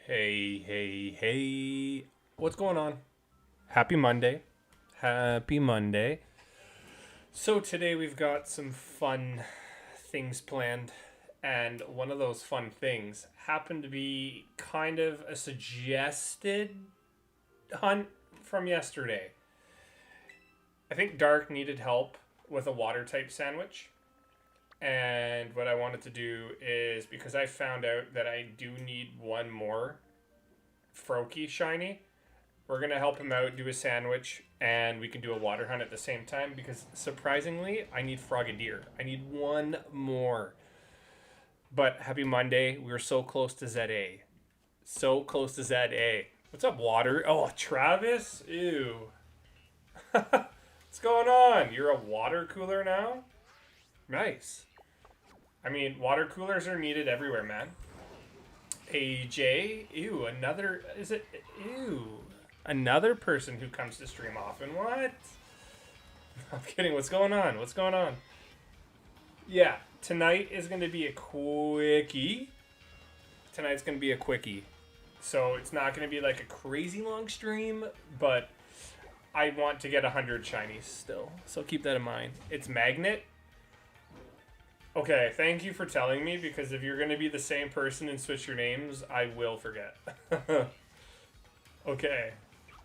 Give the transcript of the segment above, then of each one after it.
Hey, hey, hey. What's going on? Happy Monday. Happy Monday. So, today we've got some fun things planned, and one of those fun things happened to be kind of a suggested hunt from yesterday. I think Dark needed help with a water type sandwich. And what I wanted to do is because I found out that I do need one more Froakie shiny. We're gonna help him out, do a sandwich, and we can do a water hunt at the same time because surprisingly, I need Frogadier. I need one more. But happy Monday. We were so close to ZA. So close to ZA. What's up, Water? Oh, Travis? Ew. What's going on? You're a water cooler now? Nice. I mean, water coolers are needed everywhere, man. AJ? Ew, another. Is it. Ew. Another person who comes to stream often. What? I'm kidding. What's going on? What's going on? Yeah, tonight is going to be a quickie. Tonight's going to be a quickie. So it's not going to be like a crazy long stream, but I want to get 100 shinies still. So keep that in mind. It's Magnet. Okay, thank you for telling me, because if you're going to be the same person and switch your names, I will forget. Okay,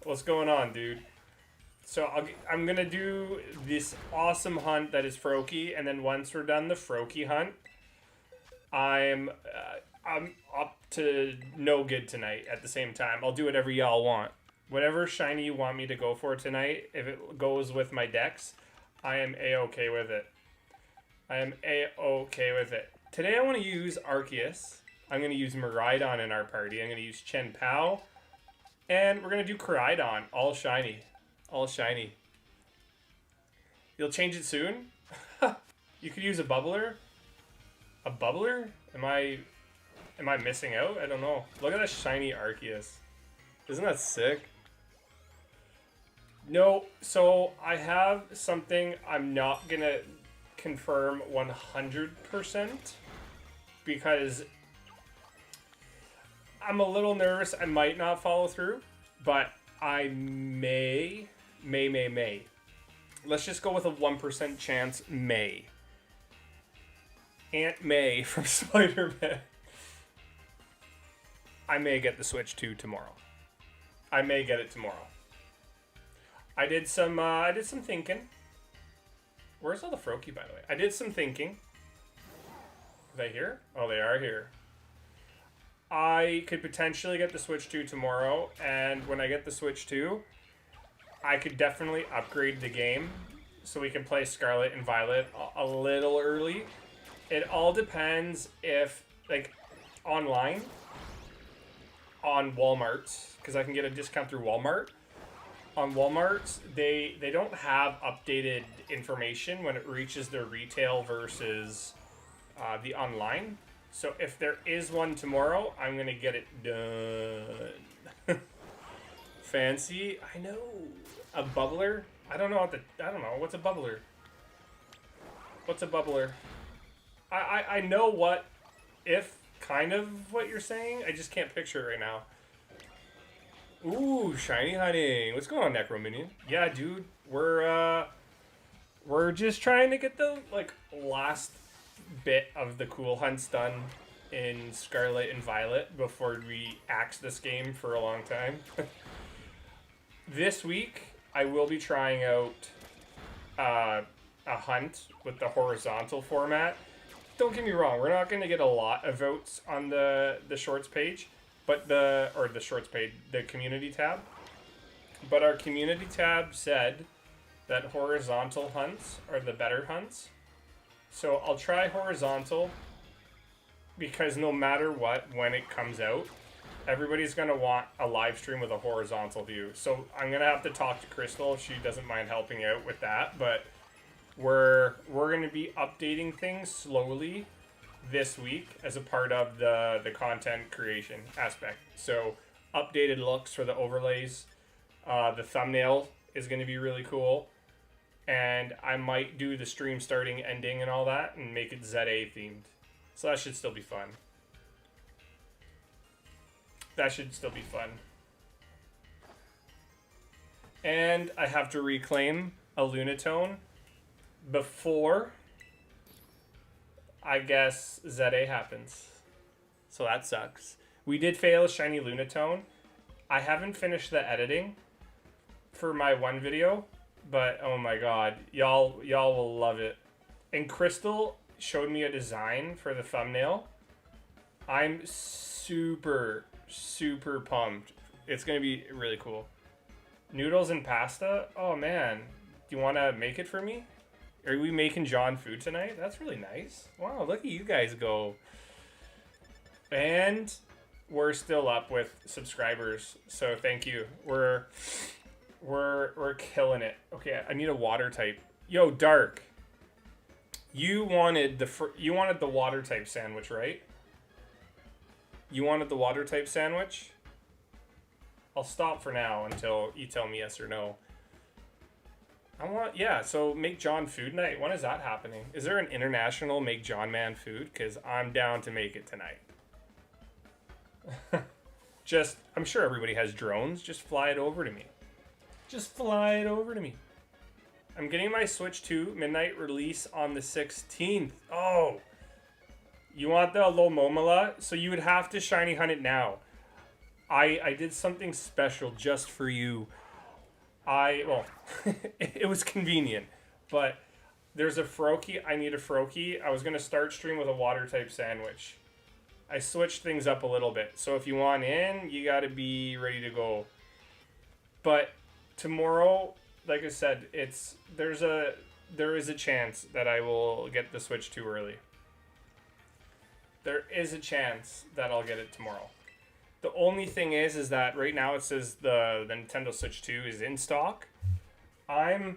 what's going on, dude? So I'm going to do this awesome hunt that is Froakie, and then once we're done the Froakie hunt, I'm up to no good tonight at the same time. I'll do whatever y'all want. Whatever shiny you want me to go for tonight, if it goes with my decks, I am A-okay with it. I am A-okay with it. Today I want to use Arceus. I'm going to use MIRAIDON in our party. I'm going to use Chen Pao. And we're going to do KORAIDON. All shiny. All shiny. You'll change it soon? You could use a bubbler? A bubbler? Am I missing out? I don't know. Look at that shiny Arceus. Isn't that sick? No, so I have something I'm not going to confirm 100% because I'm a little nervous. I might not follow through, but I may. Let's just go with a 1% chance. May. Aunt May from Spider-Man. I may get the Switch 2 tomorrow. I may get it tomorrow. I did some thinking. Where's all the Froakie, by the way? I did some thinking. Are they here? Oh, they are here. I could potentially get the Switch 2 tomorrow, and when I get the Switch 2, I could definitely upgrade the game so we can play Scarlet and Violet a little early. It all depends if, like, online, on Walmart, because I can get a discount through Walmart. On Walmart, they don't have updated information when it reaches their retail versus the online. So if there is one tomorrow, I'm gonna get it done. Fancy? I know. A bubbler? I don't know what's a bubbler. What's a bubbler? I know what, if kind of what you're saying. I just can't picture it right now. Ooh, shiny hunting. What's going on, Necro Minion? Yeah, dude, we're just trying to get the last bit of the cool hunts done in Scarlet and Violet before we axe this game for a long time. This week, I will be trying out a hunt with the horizontal format. Don't get me wrong, we're not going to get a lot of votes on the shorts page. But the shorts page, the community tab. But our community tab said that horizontal hunts are the better hunts. So I'll try horizontal because no matter what, when it comes out, everybody's going to want a live stream with a horizontal view. So I'm going to have to talk to Crystal if she doesn't mind helping out with that. But we're going to be updating things slowly this week as a part of the content creation aspect. So updated looks for the overlays. The thumbnail is going to be really cool. And I might do the stream starting, ending, and all that and make it ZA themed. So that should still be fun. That should still be fun. And I have to reclaim a Lunatone before, I guess, ZA happens. So that sucks. We did fail a shiny Lunatone. I haven't finished the editing for my one video, but oh my god, y'all will love it. And Crystal showed me a design for the thumbnail. I'm super pumped. It's gonna be really cool. Noodles and pasta? Oh man, do you want to make it for me? Are we making John food tonight? That's really nice. Wow, look at you guys go. And we're still up with subscribers, so thank you. We're killing it. Okay, I need a water type. Yo, Dark. You wanted the water type sandwich, right? You wanted the water type sandwich? I'll stop for now until you tell me yes or no. Yeah, so Make John food night. When is that happening? Is there an international Make John man food? Because I'm down to make it tonight. I'm sure everybody has drones. Just fly it over to me. Just fly it over to me. I'm getting my Switch 2 midnight release on the 16th. Oh, you want the Lomomola? So you would have to shiny hunt it now. I did something special just for you. Well, it was convenient, but there's a Froakie. I need a Froakie. I was going to start stream with a water type sandwich. I switched things up a little bit. So if you want in, you got to be ready to go. But tomorrow, like I said, there is a chance that I will get the Switch too early. There is a chance that I'll get it tomorrow. The only thing is that right now it says the Nintendo Switch 2 is in stock. I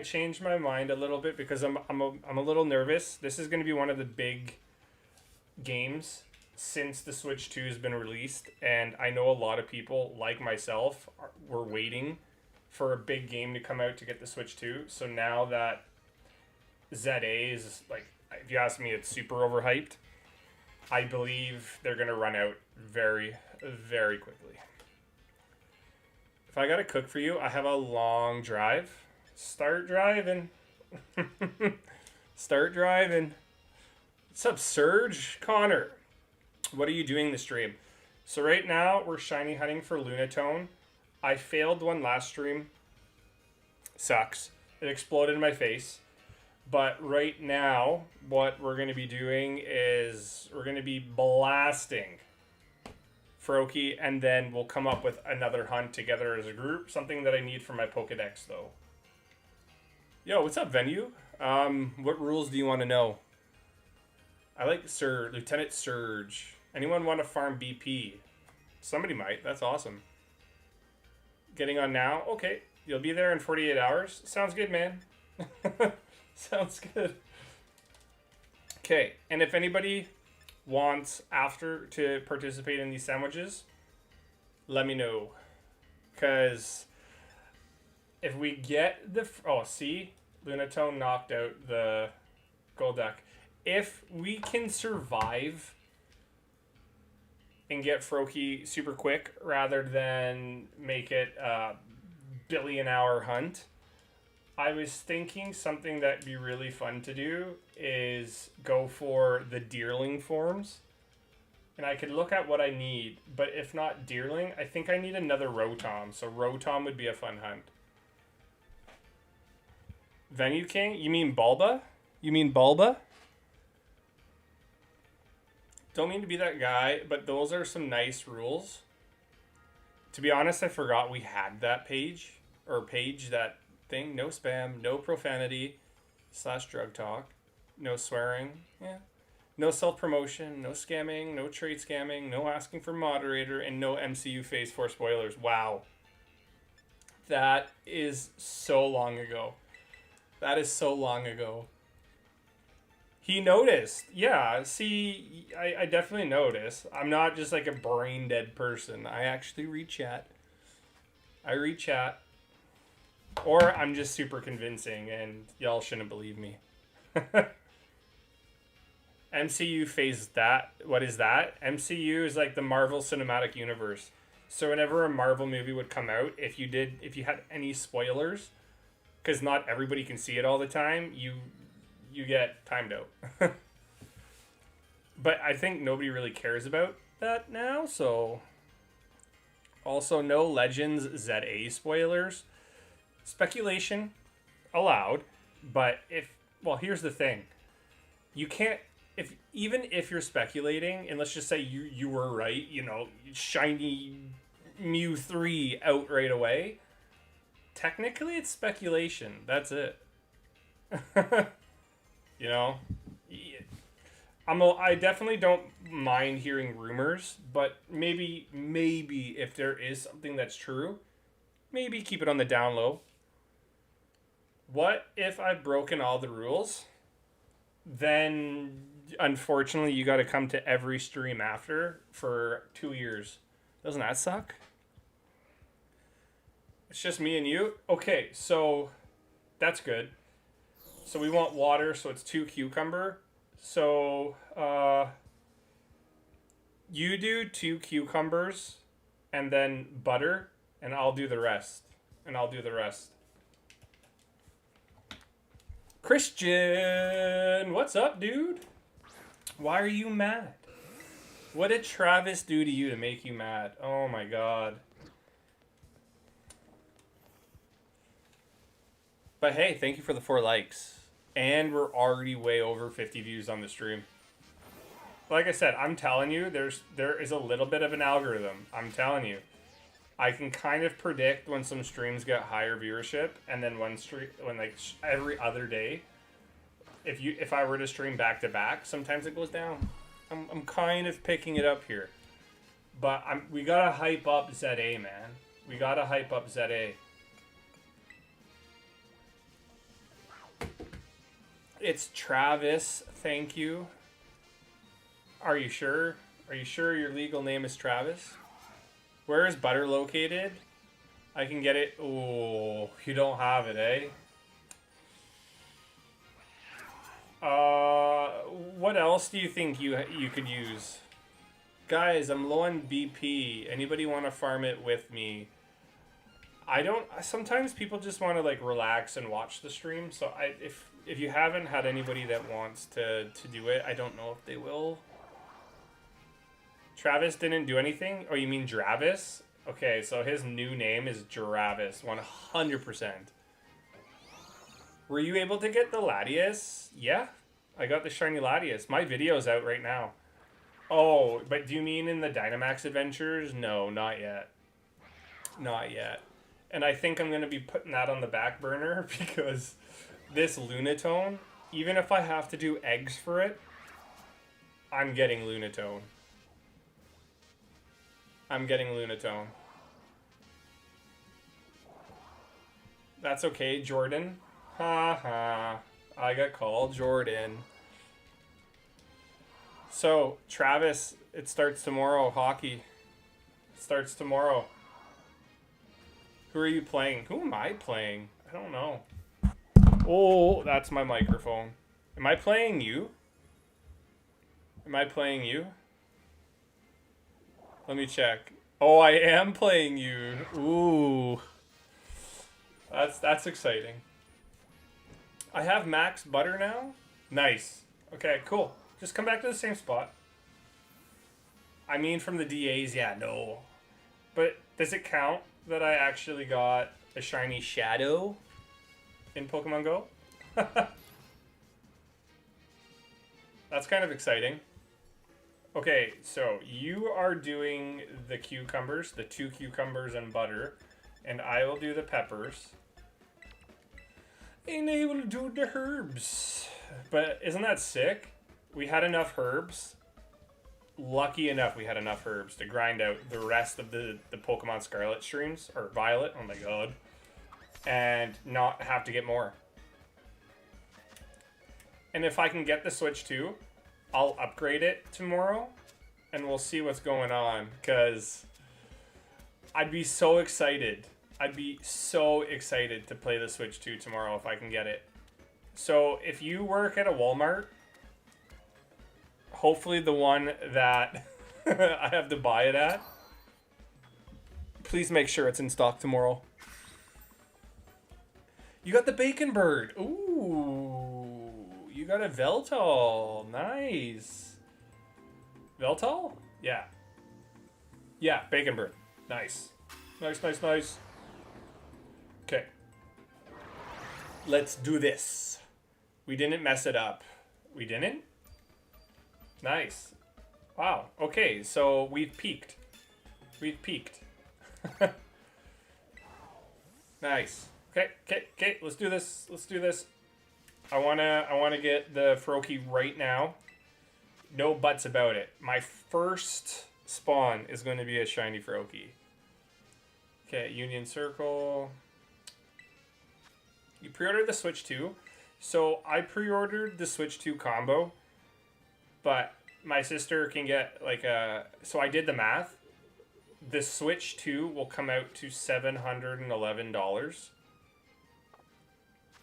changed my mind a little bit because I'm a little nervous. This is going to be one of the big games since the Switch 2 has been released, and I know a lot of people like myself were waiting for a big game to come out to get the Switch 2. So now that ZA is, like, if you ask me, it's super overhyped. I believe they're going to run out very, very quickly. If I got to cook for you, I have a long drive. Start driving. Start driving. What's up, Surge? Connor, what are you doing this stream? So right now, we're shiny hunting for Lunatone. I failed one last stream. Sucks. It exploded in my face. But right now, what we're going to be doing is we're going to be blasting Froakie, and then we'll come up with another hunt together as a group. Something that I need for my Pokedex, though. Yo, what's up, Venue? What rules do you want to know? I like Lieutenant Surge. Anyone want to farm BP? Somebody might. That's awesome. Getting on now? Okay. You'll be there in 48 hours? Sounds good, man. Sounds good. Okay, and if anybody wants after to participate in these sandwiches, let me know. Because if we get the... Oh, see? Lunatone knocked out the Golduck. If we can survive and get Froakie super quick rather than make it a billion-hour hunt, I was thinking something that'd be really fun to do is go for the Deerling forms. And I could look at what I need, but if not Deerling, I think I need another Rotom. So Rotom would be a fun hunt. Venue King? You mean Bulba? You mean Bulba? Don't mean to be that guy, but those are some nice rules. To be honest, I forgot we had that page. Or that thing. No spam, no profanity, / drug talk, no swearing, yeah, no self-promotion, no scamming, no trade scamming, no asking for moderator, and no MCU Phase 4 spoilers. Wow. That is so long ago. That is so long ago. He noticed. Yeah, see, I definitely notice. I'm not just like a brain dead person. I actually read chat. I read chat. Or I'm just super convincing and y'all shouldn't believe me. MCU phase that. What is that? MCU is like the Marvel Cinematic Universe. So whenever a Marvel movie would come out, if you had any spoilers, because not everybody can see it all the time, you get timed out. But I think nobody really cares about that now, so also no Legends ZA spoilers. Speculation allowed, but here's the thing. You can't even if you're speculating, and let's just say you were right, you know, Shiny Mew 3 out right away. Technically it's speculation. That's it. You know? I definitely don't mind hearing rumors, but maybe if there is something that's true, maybe keep it on the down low. What if I've broken all the rules? Then, unfortunately, you got to come to every stream after for 2 years. Doesn't that suck? It's just me and you? Okay, so that's good. So we want water, so it's 2 cucumber. So, you do 2 cucumbers and then butter, and I'll do the rest. Christian, what's up, dude? Why are you mad? What did Travis do to you to make you mad? Oh my god. But hey, thank you for the 4 likes. And we're already way over 50 views on the stream. Like I said, I'm telling you, there is a little bit of an algorithm. I'm telling you. I can kind of predict when some streams get higher viewership, and then when like every other day, if I were to stream back to back, sometimes it goes down. I'm kind of picking it up here. But we gotta hype up ZA, man. We gotta hype up ZA. It's Travis, thank you. Are you sure? Are you sure your legal name is Travis? Where is butter located? I can get it. Oh, you don't have it, eh? What else do you think you could use? Guys, I'm low on BP. Anybody want to farm it with me? I don't. Sometimes people just want to like relax and watch the stream. So if you haven't had anybody that wants to do it, I don't know if they will. Travis didn't do anything? Oh, you mean Dravis? Okay, so his new name is Dravis, 100%. Were you able to get the Latias? Yeah, I got the Shiny Latias. My video's out right now. Oh, but do you mean in the Dynamax Adventures? No, not yet. Not yet. And I think I'm going to be putting that on the back burner because this Lunatone, even if I have to do eggs for it, I'm getting Lunatone. I'm getting Lunatone. That's okay, Jordan. Ha ha. I got called Jordan. So, Travis, it starts tomorrow. Hockey. It starts tomorrow. Who are you playing? Who am I playing? I don't know. Oh, that's my microphone. Am I playing you? Am I playing you? Let me check. Oh, I am playing you. Ooh. That's exciting. I have max butter now? Nice. Okay, cool. Just come back to the same spot. I mean from the DAs, yeah, no. But does it count that I actually got a shiny Shadow in Pokemon Go? That's kind of exciting. Okay, so you are doing the cucumbers, the 2 cucumbers and butter, and I will do the peppers. Ain't able to do the herbs. But isn't that sick? We had enough herbs. Lucky enough we had enough herbs to grind out the rest of the Pokemon Scarlet streams, or Violet, oh my god, and not have to get more. And if I can get the Switch too, I'll upgrade it tomorrow, and we'll see what's going on, because I'd be so excited. I'd be so excited to play the Switch 2 tomorrow if I can get it. So if you work at a Walmart, hopefully the one that I have to buy it at. Please make sure it's in stock tomorrow. You got the bacon bird. Ooh. You got a Veltal. Nice. Veltal? Yeah. Yeah, bacon bird. Nice. Nice, nice, nice. Okay. Let's do this. We didn't mess it up. We didn't? Nice. Wow. Okay, so we've peaked. We've peaked. Nice. Okay, let's do this. Let's do this. I wanna get the Froakie right now. No buts about it. My first spawn is going to be a shiny Froakie. Okay, Union Circle. You pre-ordered the Switch 2. So I pre-ordered the Switch 2 combo, but my sister can get like a... So I did the math. The Switch 2 will come out to $711.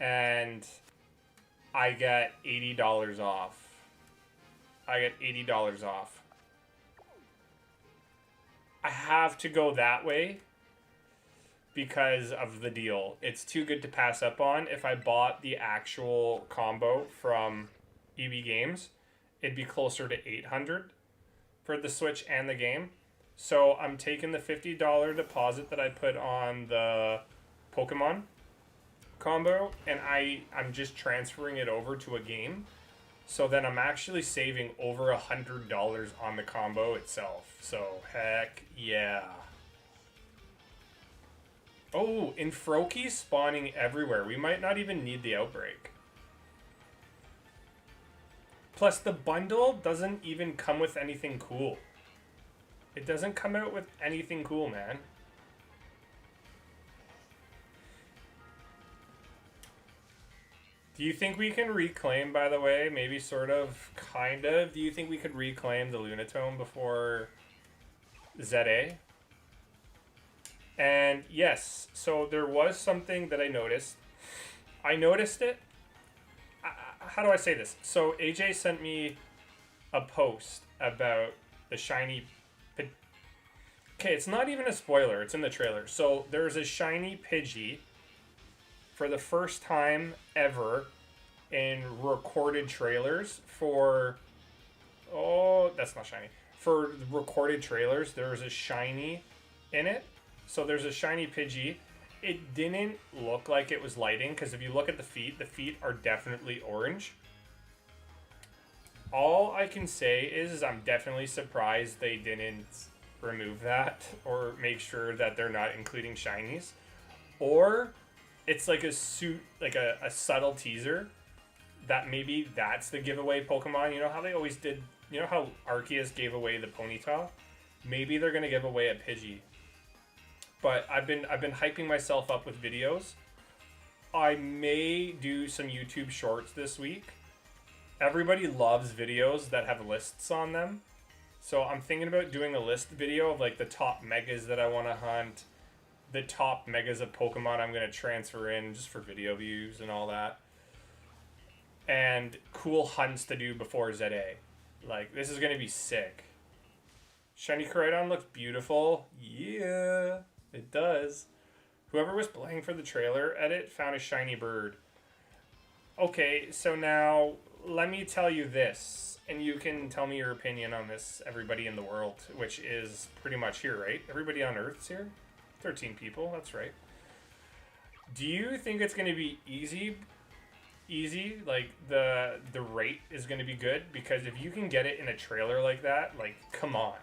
And I get $80 off. I get $80 off. I have to go that way because of the deal. It's too good to pass up on. If I bought the actual combo from EB Games, it'd be closer to $800 for the Switch and the game. So I'm taking the $50 deposit that I put on the Pokemon combo, and I'm just transferring it over to a game. So then I'm actually saving over $100 on the combo itself. So heck yeah. Oh, and Froakie spawning everywhere. We might not even need the outbreak. Plus the bundle doesn't even come with anything cool. It doesn't come out with anything cool, man. Do you think we can reclaim, by the way, maybe sort of, kind of, do you think we could reclaim the Lunatone before ZA? And yes, so there was something that I noticed. I noticed it. How do I say this? So AJ sent me a post about the shiny... Okay, it's not even a spoiler. It's in the trailer. So there's a shiny Pidgey for the first time ever in recorded trailers for... Oh, that's not shiny. For recorded trailers, there's a shiny in it. So there's a shiny Pidgey. It didn't look like it was lighting, because if you look at the feet are definitely orange. All I can say is I'm definitely surprised they didn't remove that or make sure that they're not including shinies. Or it's like a subtle teaser that maybe that's the giveaway Pokemon. You know how they always did, you know how Arceus gave away the Ponyta? Maybe they're going to give away a Pidgey. But I've been hyping myself up with videos. I may do some YouTube shorts this week. Everybody loves videos that have lists on them. So I'm thinking about doing a list video of like the top megas that I want to hunt, the top megas of Pokemon I'm going to transfer in just for video views and all that, and cool hunts to do before ZA. Like, this is going to be sick. Shiny KORAIDON looks beautiful. Yeah, it does. Whoever was playing for the trailer edit found a shiny bird. Okay, so now let me tell you this, and you can tell me your opinion on this, everybody in the world, which is pretty much here, right? Everybody on Earth's here? 13 people, that's right. Do you think it's going to be easy? Like, the rate is going to be good? Because if you can get it in a trailer like that, like, come on.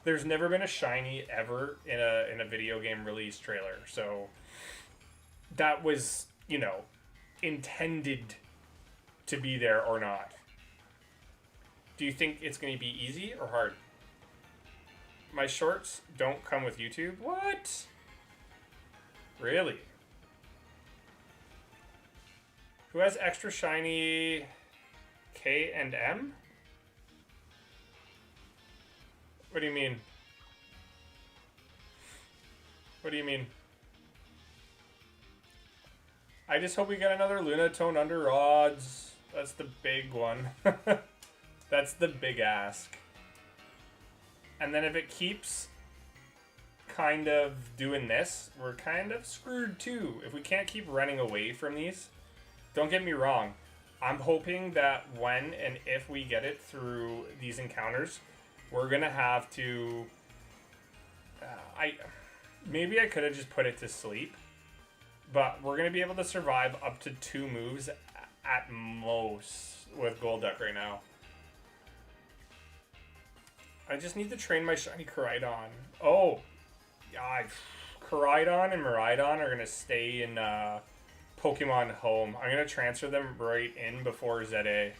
There's never been a shiny ever in a video game release trailer. So that was, you know, intended to be there or not. Do you think it's going to be easy or hard? My shorts don't come with YouTube? What? Really? Who has extra shiny K and M? What do you mean? What do you mean? I just hope we get another Lunatone under odds. That's the big one. That's the big ask. And then if it keeps kind of doing this, we're kind of screwed too. If we can't keep running away from these, don't get me wrong. I'm hoping that when and if we get it through these encounters, we're going to have to... Maybe I could have just put it to sleep. But we're going to be able to survive up to 2 moves at most with Golduck right now. I just need to train my shiny KORAIDON. Oh, yeah, KORAIDON and MIRAIDON are going to stay in Pokemon Home. I'm going to transfer them right in before ZA.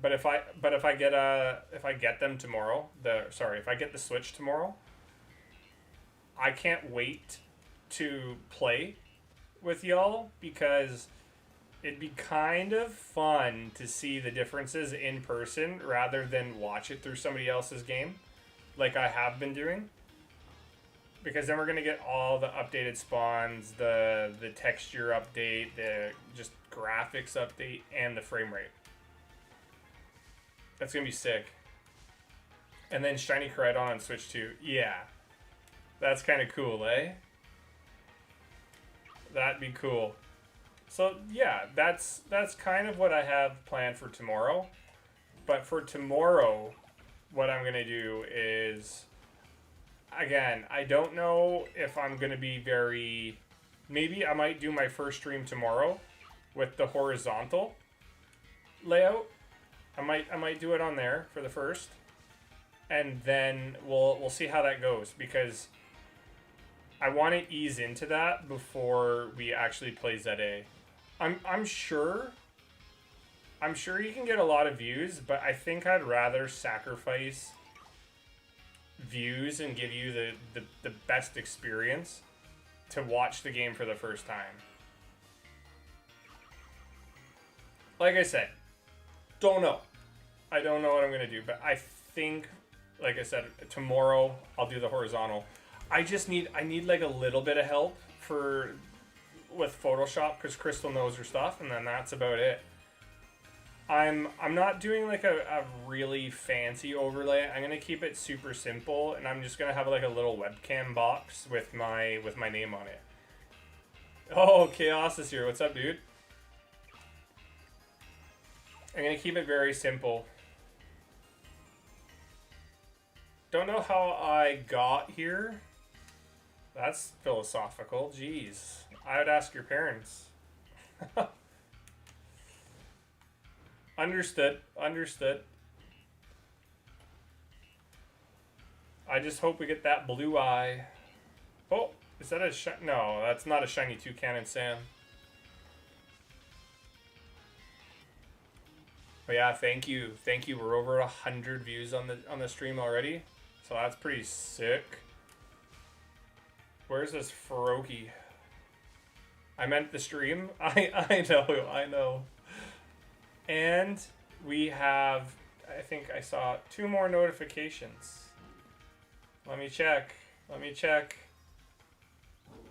But if I get them tomorrow, if I get the Switch tomorrow, I can't wait to play with y'all because it'd be kind of fun to see the differences in person rather than watch it through somebody else's game like I have been doing. Because then we're going to get all the updated spawns, the texture update, the just graphics update, and the frame rate. That's going to be sick. And then Shiny KORAIDON on Switch 2. Yeah. That's kind of cool, eh? That'd be cool. So, yeah, that's kind of what I have planned for tomorrow. But for tomorrow, what I'm going to do is... Again, I don't know if I'm going to be very... Maybe I might do my first stream tomorrow with the horizontal layout. I might do it on there for the first. And then we'll see how that goes. Because I want to ease into that before we actually play ZA. I'm sure you can get a lot of views, but I think I'd rather sacrifice views and give you the best experience to watch the game for the first time. Like I said, don't know. I don't know what I'm going to do, but I think, like I said, tomorrow I'll do the horizontal. I need like a little bit of help with Photoshop because Crystal knows her stuff, and then that's about it. I'm not doing like a really fancy overlay. I'm gonna keep it super simple, and I'm just gonna have like a little webcam box with my name on it. Oh, Chaos is here. What's up, dude? I'm gonna keep it very simple. Don't know how I got here. That's philosophical. Jeez. I would ask your parents. Understood. I just hope we get that blue eye. Oh, is that a shiny? No, that's not a shiny Toucan, Sam. But yeah, thank you. We're over 100 views on the stream already, so that's pretty sick. Where's this Froakie? I meant the stream. I know. And we have, I think I saw 2 more notifications. Let me check.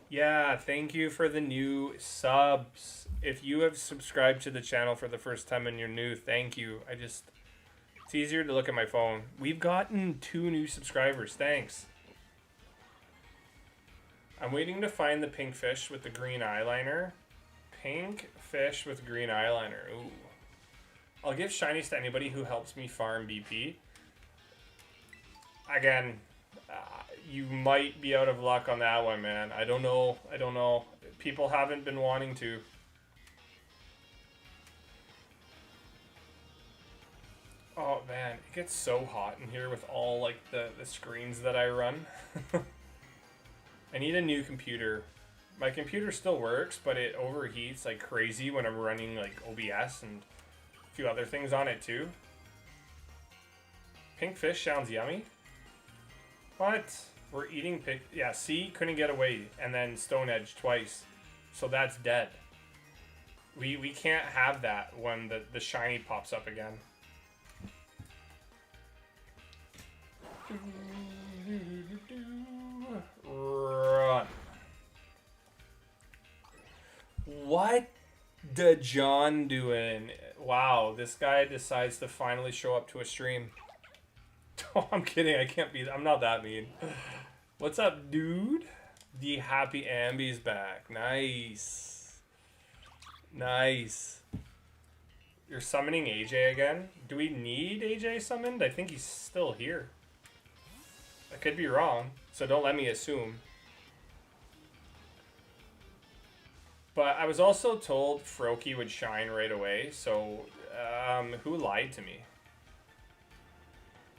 Yeah, thank you for the new subs. If you have subscribed to the channel for the first time and you're new, thank you. It's easier to look at my phone. We've gotten 2 new subscribers. Thanks. I'm waiting to find the pink fish with the green eyeliner. Pink fish with green eyeliner. Ooh. I'll give shinies to anybody who helps me farm BP. Again, you might be out of luck on that one, man. I don't know. People haven't been wanting to. Oh, man. It gets so hot in here with all, like, the screens that I run. I need a new computer. My computer still works, but it overheats like crazy when I'm running, like, OBS and a few other things on it, too. Pink fish sounds yummy. What? We're eating pink... Yeah, see? Couldn't get away. And then Stone Edge twice. So that's dead. We can't have that when the shiny pops up again. Run. What the John doing? Wow, this guy decides to finally show up to a stream. Oh, I'm kidding. I can't be. I'm not that mean. What's up, dude? The Happy Ambi's back. Nice. Nice. You're summoning AJ again? Do we need AJ summoned? I think he's still here. I could be wrong, so don't let me assume. But I was also told Froakie would shine right away, so who lied to me?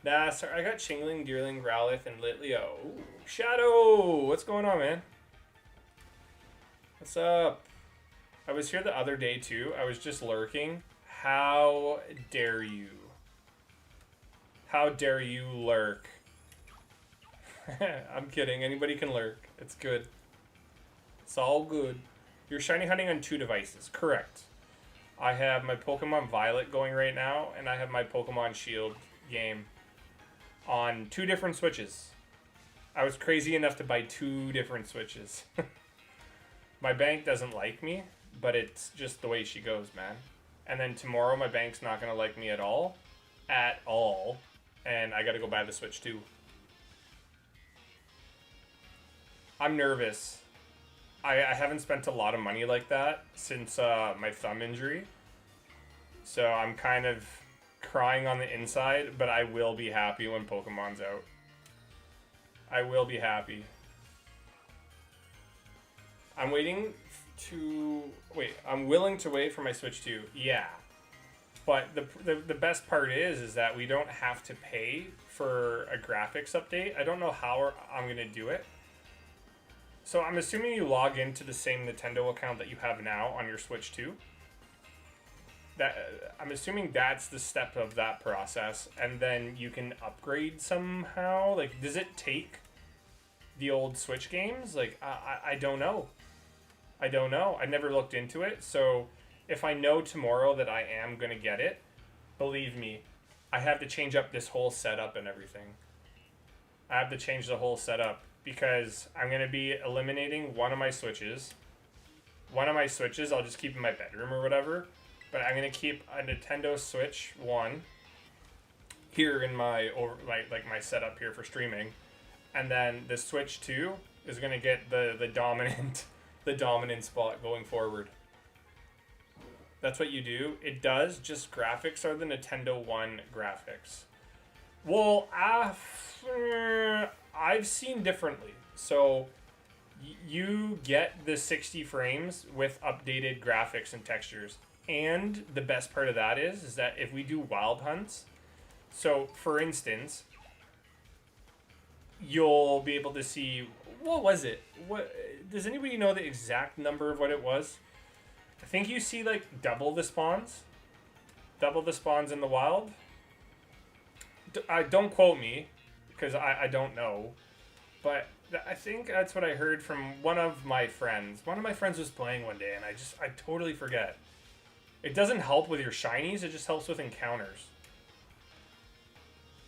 Nah, sorry, I got Chingling, Deerling, Growlithe, and Litleo. Ooh, Shadow! What's going on, man? What's up? I was here the other day, too. I was just lurking. How dare you? How dare you lurk? I'm kidding. Anybody can lurk. It's good. It's all good. You're shiny hunting on 2 devices. Correct. I have my Pokemon Violet going right now, and I have my Pokemon Shield game on 2 different Switches. I was crazy enough to buy 2 different Switches. My bank doesn't like me, but it's just the way she goes, man. And then tomorrow my bank's not going to like me at all. At all. And I got to go buy the Switch too. I'm nervous. I haven't spent a lot of money like that since my thumb injury. So I'm kind of crying on the inside, but I will be happy when Pokemon's out. I will be happy. I'm waiting to... Wait, I'm willing to wait for my Switch 2. Yeah. But the best part is that we don't have to pay for a graphics update. I don't know how I'm going to do it. So I'm assuming you log into the same Nintendo account that you have now on your Switch 2. I'm assuming that's the step of that process, and then you can upgrade somehow. Like, does it take the old Switch games? Like, I don't know. I don't know. I never looked into it, so if I know tomorrow that I am going to get it, believe me, I have to change up this whole setup and everything. I have to change the whole setup because I'm going to be eliminating one of my Switches. One of my Switches I'll just keep in my bedroom or whatever. But I'm going to keep a Nintendo Switch 1 here in my my setup here for streaming. And then the Switch 2 is going to get the dominant spot going forward. That's what you do. It does, just graphics are the Nintendo 1 graphics. Well, I've seen differently. So you get the 60 frames with updated graphics and textures. And the best part of that is that if we do wild hunts, so for instance, you'll be able to see, what was it? What does anybody know the exact number of what it was? I think you see like double the spawns in the wild. Don't quote me because I don't know, but I think that's what I heard from one of my friends. One of my friends was playing one day and I totally forget. It doesn't help with your shinies, it just helps with encounters.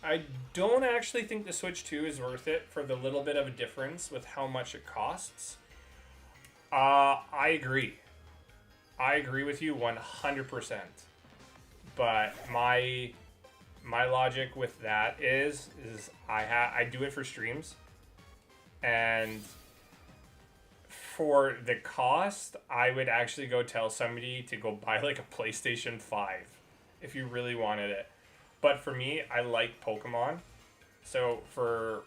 I don't actually think the Switch 2 is worth it for the little bit of a difference with how much it costs. I agree. I agree with you 100%. But my logic with that is I do it for streams. And for the cost, I would actually go tell somebody to go buy like a PlayStation 5 if you really wanted it. But for me, I like Pokemon. So for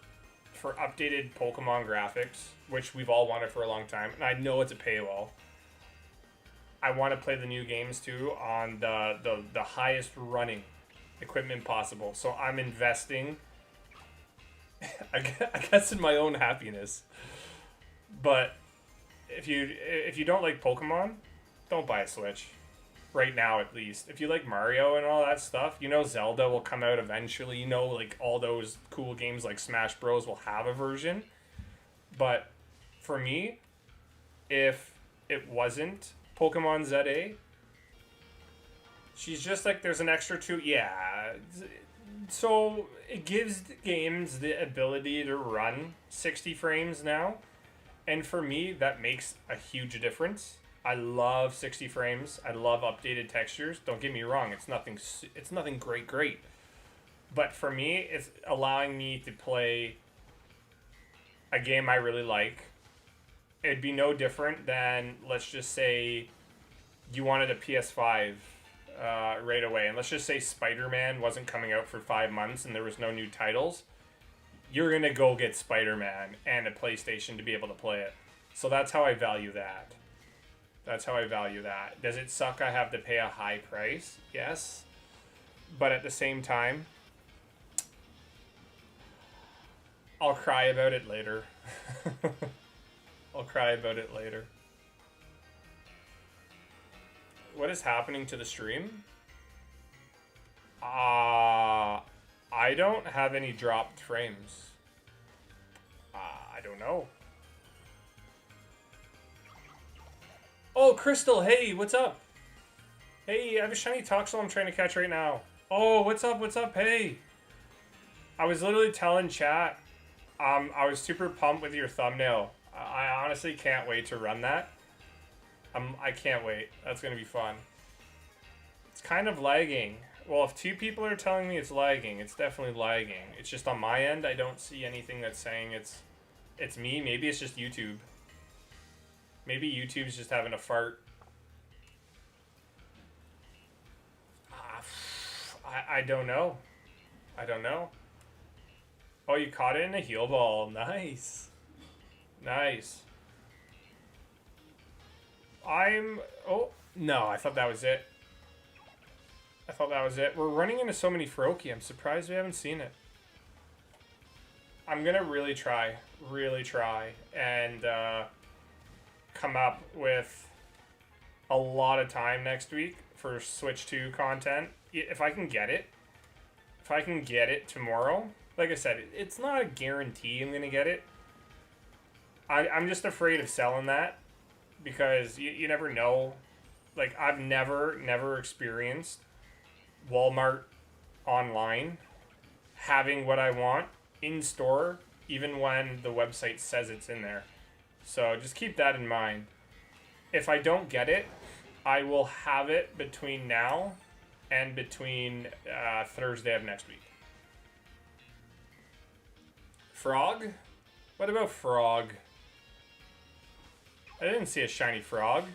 updated Pokemon graphics, which we've all wanted for a long time, and I know it's a paywall, I want to play the new games too on the highest running equipment possible. So I'm investing, I guess, in my own happiness. But if you don't like Pokemon, don't buy a Switch. Right now, at least. If you like Mario and all that stuff, you know Zelda will come out eventually. You know, like, all those cool games like Smash Bros. Will have a version. But for me, if it wasn't Pokemon ZA, she's just like, there's an extra 2. Yeah. So it gives the games the ability to run 60 frames now. And for me, that makes a huge difference. I love 60 frames. I love updated textures. Don't get me wrong. It's nothing great. But for me, it's allowing me to play a game I really like. It'd be no different than, let's just say, you wanted a PS5 right away. And let's just say Spider-Man wasn't coming out for 5 months and there was no new titles. You're going to go get Spider-Man and a PlayStation to be able to play it. So that's how I value that. Does it suck I have to pay a high price? Yes. But at the same time, I'll cry about it later. What is happening to the stream? I don't have any dropped frames. I don't know. Oh, Crystal, hey, what's up? Hey, I have a shiny Toxel I'm trying to catch right now. Oh, what's up, hey. I was literally telling chat, I was super pumped with your thumbnail. I honestly can't wait to run that. I can't wait. That's going to be fun. It's kind of lagging. Well, if 2 people are telling me it's lagging, it's definitely lagging. It's just on my end, I don't see anything that's saying it's me. Maybe it's just YouTube. Maybe YouTube's just having a fart. I don't know. Oh, you caught it in a heal ball. Nice. Oh, no, I thought that was it. We're running into so many Froakie. I'm surprised we haven't seen it. I'm going to really try, and come up with a lot of time next week for Switch 2 content. If I can get it tomorrow, like I said, it's not a guarantee I'm going to get it. I'm just afraid of selling that because you never know. Like, I've never experienced Walmart online having what I want in store, even when the website says it's in there. So just keep that in mind. If I don't get it, I will have it between now and between Thursday of next week. Frog? What about Frog? I didn't see a shiny Frog.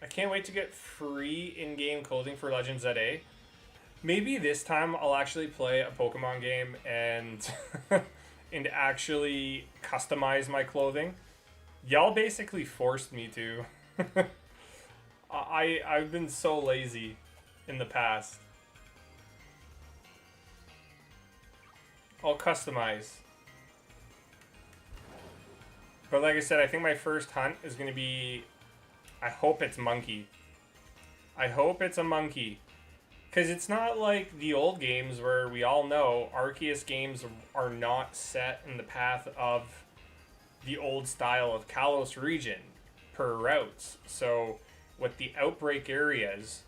I can't wait to get free in-game clothing for Legends ZA. Maybe this time I'll actually play a Pokemon game and and actually customize my clothing. Y'all basically forced me to. I've been so lazy in the past. I'll customize. But like I said, I think my first hunt is going to be... I hope it's monkey. I hope it's a monkey. Because it's not like the old games where we all know Arceus games are not set in the path of the old style of Kalos region per routes. So with the outbreak areas,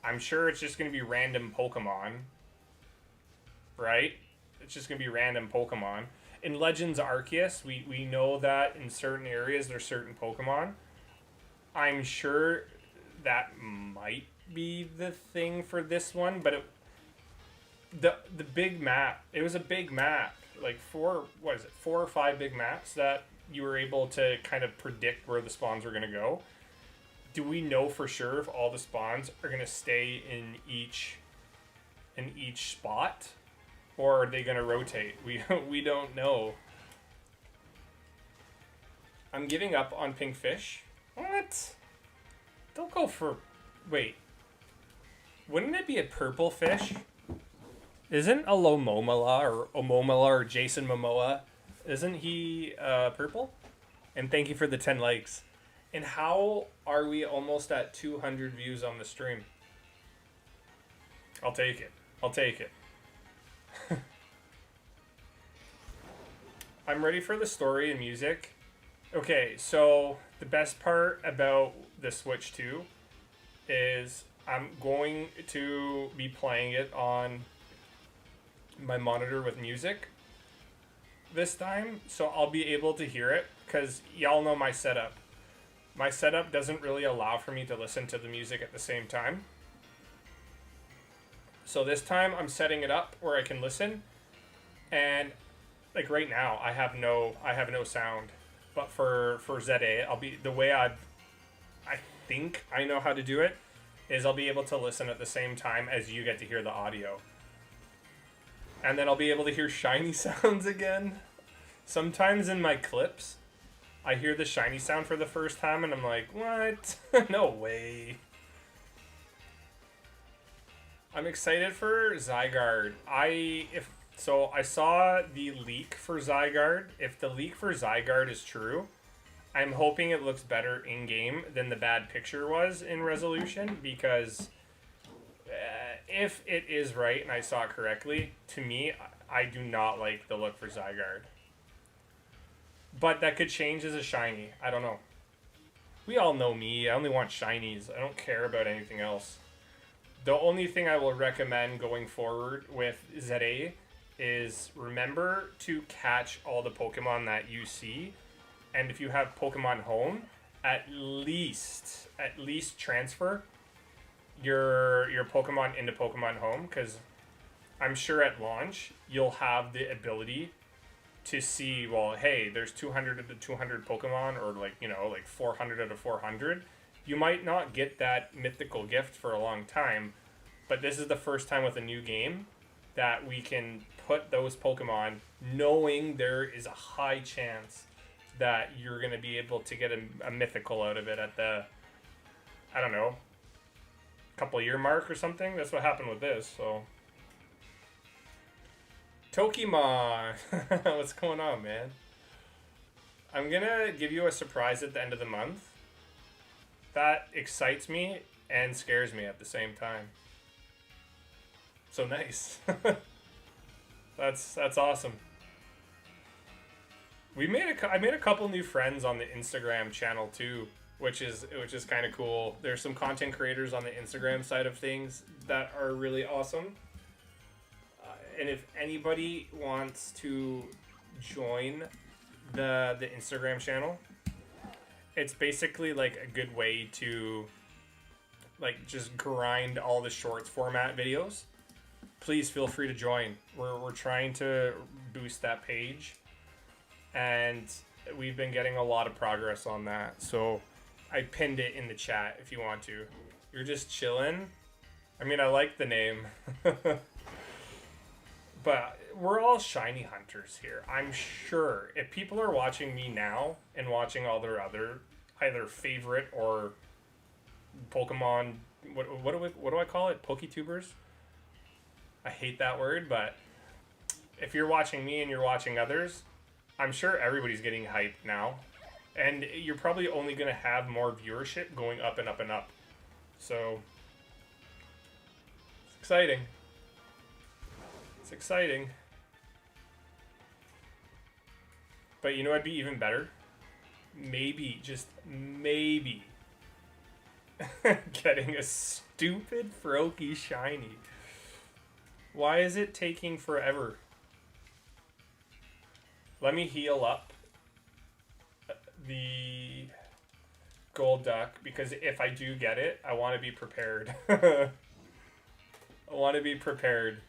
I'm sure it's just going to be random Pokemon. Right? It's just going to be random Pokemon. In Legends Arceus, we know that in certain areas there's certain Pokemon. I'm sure that might be the thing for this one, but the big map, it was a big map, like 4 or 5 big maps that you were able to kind of predict where the spawns were going to go. Do we know for sure if all the spawns are going to stay in each spot, or are they going to rotate? We don't know. I'm giving up on pink fish. What? Don't go for... Wait. Wouldn't it be a purple fish? Isn't Alomomola or Omomola or Jason Momoa, isn't he purple? And thank you for the 10 likes. And how are we almost at 200 views on the stream? I'll take it. I'm ready for the story and music. Okay, so the best part about the Switch 2 is I'm going to be playing it on my monitor with music this time, so I'll be able to hear it, because y'all know my setup. My setup doesn't really allow for me to listen to the music at the same time. So this time I'm setting it up where I can listen, and like right now I have no sound. But for ZA, I'll be the way I think I know how to do it is I'll be able to listen at the same time as you get to hear the audio. And then I'll be able to hear shiny sounds again. Sometimes in my clips, I hear the shiny sound for the first time and I'm like, what? No way. I'm excited for Zygarde. I saw the leak for Zygarde. If the leak for Zygarde is true, I'm hoping it looks better in-game than the bad picture was in resolution, because if it is right and I saw it correctly, to me, I do not like the look for Zygarde. But that could change as a shiny. I don't know. We all know me. I only want shinies. I don't care about anything else. The only thing I will recommend going forward with ZA is remember to catch all the Pokemon that you see. And if you have Pokemon Home, at least transfer your Pokemon into Pokemon Home, because I'm sure at launch you'll have the ability to see, well, hey, there's 200 of the 200 Pokemon, or like 400 out of 400. You might not get that mythical gift for a long time, but this is the first time with a new game that we can put those Pokemon knowing there is a high chance that you're going to be able to get a mythical out of it at the, I don't know, couple year mark or something. That's what happened with this, so. Tokimon! What's going on, man? I'm going to give you a surprise at the end of the month. That excites me and scares me at the same time. So nice. That's awesome. I made a couple new friends on the Instagram channel too, which is kind of cool. There's some content creators on the Instagram side of things that are really awesome. And if anybody wants to join the Instagram channel, it's basically like a good way to like just grind all the shorts format videos. Please feel free to join. We're trying to boost that page, and we've been getting a lot of progress on that. So I pinned it in the chat if you want to. You're just chilling. I mean, I like the name. But we're all shiny hunters here. I'm sure if people are watching me now and watching all their other either favorite or Pokemon, what do I call it? Poketubers? I hate that word, but if you're watching me and you're watching others, I'm sure everybody's getting hyped now. And you're probably only going to have more viewership going up and up and up. So, it's exciting. It's exciting. But you know what'd be even better? Maybe, just maybe, getting a stupid Froakie shiny. Why is it taking forever? Let me heal up the gold duck, because if I do get it, I want to be prepared. I want to be prepared.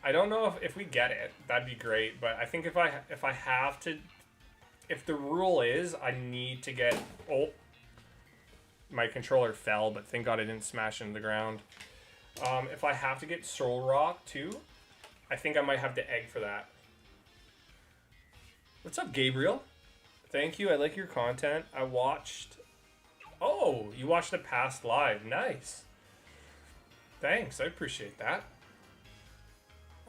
I don't know if we get it, that'd be great, but I think if I have to, if the rule is I need to get, oh, my controller fell, but thank God I didn't smash into the ground. If I have to get Soul Rock too, I think I might have to egg for that. What's up, Gabriel? Thank you, I like your content. I watched, oh, you watched the past live, nice. Thanks, I appreciate that.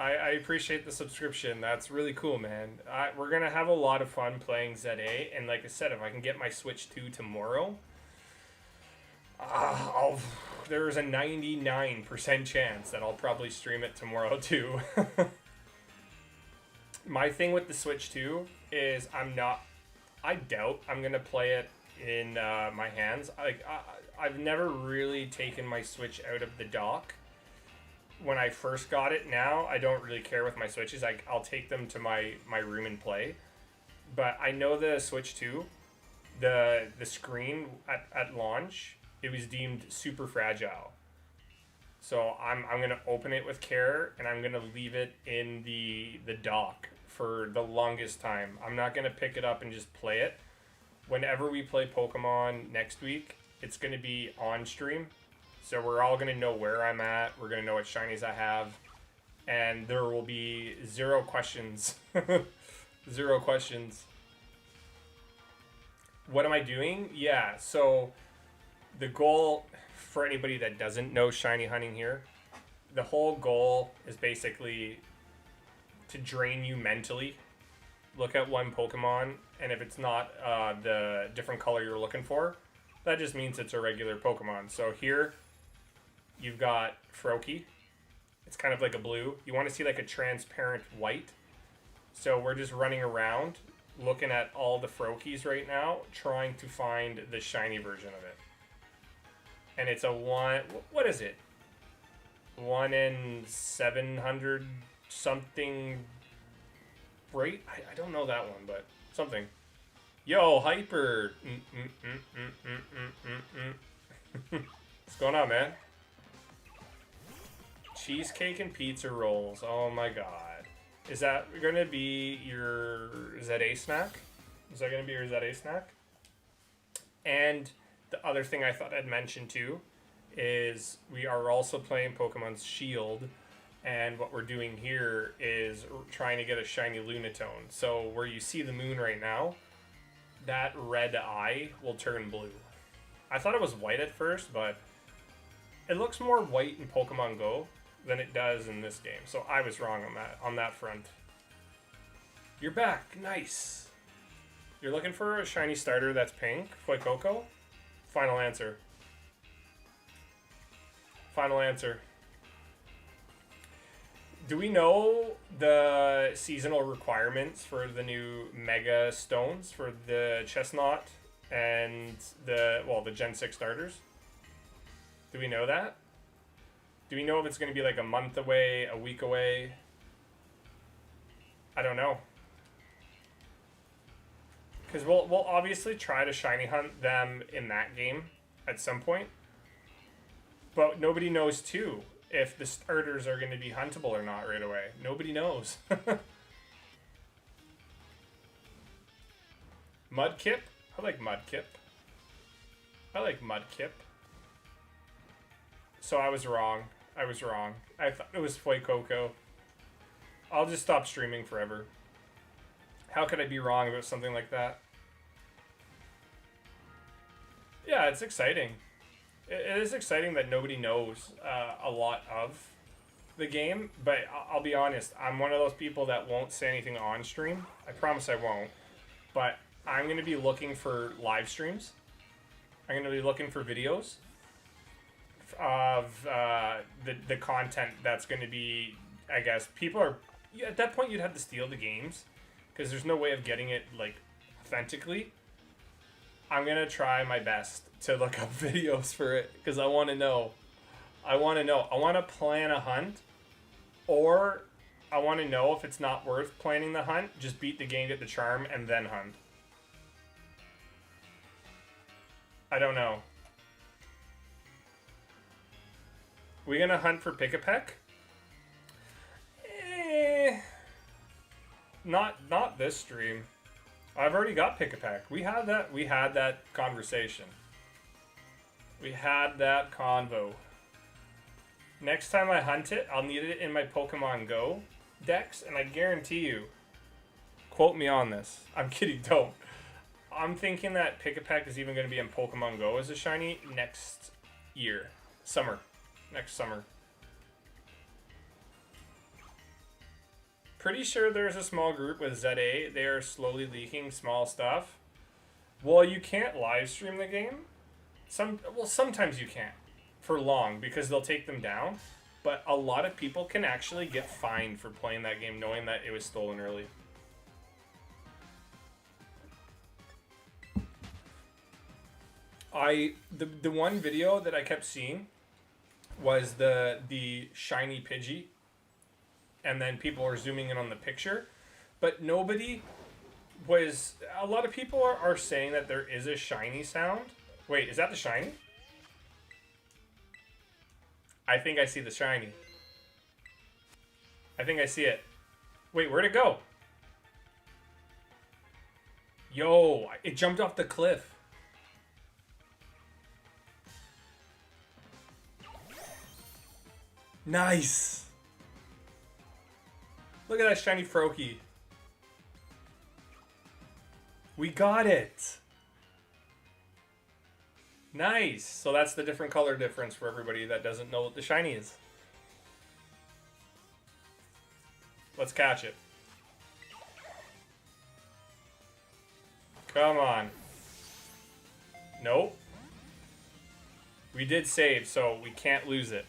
I appreciate the subscription. That's really cool, man. We're going to have a lot of fun playing ZA. And like I said, if I can get my Switch 2 tomorrow, there's a 99% chance that I'll probably stream it tomorrow too. My thing with the Switch 2 is I doubt I'm going to play it in my hands. I've never really taken my Switch out of the dock. When I first got it, now I don't really care with my Switches. I'll take them to my room and play. but I know the Switch 2, the screen at launch, it was deemed super fragile. So I'm gonna open it with care, and I'm gonna leave it in the dock for the longest time. I'm not gonna pick it up and just play it. Whenever we play Pokemon next week, it's gonna be on stream. So we're all gonna know where I'm at. We're gonna know what shinies I have, and there will be zero questions. Zero questions. What am I doing? Yeah, so the goal, for anybody that doesn't know shiny hunting here, the whole goal is basically to drain you mentally. Look at one Pokemon, and if it's not the different color you're looking for, that just means it's a regular Pokemon. So here, you've got Froakie. It's kind of like a blue. You want to see like a transparent white. So we're just running around, looking at all the Froakies right now, trying to find the shiny version of it. And it's a one, what is it? 1 in 700 something rate? I don't know that one, but something. Yo, Hyper! What's going on, man? Cheesecake and pizza rolls. Oh my god. Is that gonna be your ZA snack? Is that gonna be your ZA snack? And the other thing I thought I'd mention too is we are also playing Pokemon Shield, and what we're doing here is trying to get a shiny Lunatone. So where you see the moon right now, that red eye will turn blue. I thought it was white at first, but it looks more white in Pokemon Go than it does in this game. So I was wrong on that front. You're back. Nice. You're looking for a shiny starter that's pink? Fuecoco? Final answer. Final answer. Do we know the seasonal requirements for the new Mega Stones for the Chestnut and the Gen 6 starters? Do we know that? Do we know if it's going to be like a month away, a week away? I don't know. Because we'll obviously try to shiny hunt them in that game at some point. But nobody knows, too, if the starters are going to be huntable or not right away. Nobody knows. Mudkip? I like Mudkip. I like Mudkip. So I was wrong. I was wrong. I thought it was Fuecoco. I'll just stop streaming forever. How could I be wrong about something like that? Yeah, it's exciting. It is exciting that nobody knows a lot of the game, but I'll be honest, I'm one of those people that won't say anything on stream. I promise I won't. But I'm going to be looking for live streams. I'm going to be looking for videos of the content that's going to be, I guess, people are, at that point you'd have to steal the games because there's no way of getting it like authentically. I'm going to try my best to look up videos for it because I want to know. I want to plan a hunt, or I want to know if it's not worth planning the hunt, just beat the game, get the charm, and then hunt. I don't know. We gonna hunt for Pick-a-Peck? Not this stream. I've already got Pick-a-Peck. We had that conversation. We had that convo. Next time I hunt it, I'll need it in my Pokemon Go Dex, and I guarantee you, quote me on this. I'm kidding, don't. I'm thinking that Pick-a-Peck is even going to be in Pokemon Go as a shiny next year. Next summer. Pretty sure there's a small group with ZA. They are slowly leaking small stuff. Well, you can't live stream the game. Sometimes you can't for long because they'll take them down. But a lot of people can actually get fined for playing that game knowing that it was stolen early. The one video that I kept seeing was the shiny Pidgey, and then people were zooming in on the picture, but nobody was a lot of people are saying that there is a shiny sound. Wait, is that the shiny? I think I see the shiny. I think I see it. Wait, where'd it go? Yo, it jumped off the cliff. Nice. Look at that shiny Froakie. We got it. Nice. So that's the different color difference for everybody that doesn't know what the shiny is. Let's catch it. Come on. Nope. We did save, so we can't lose it.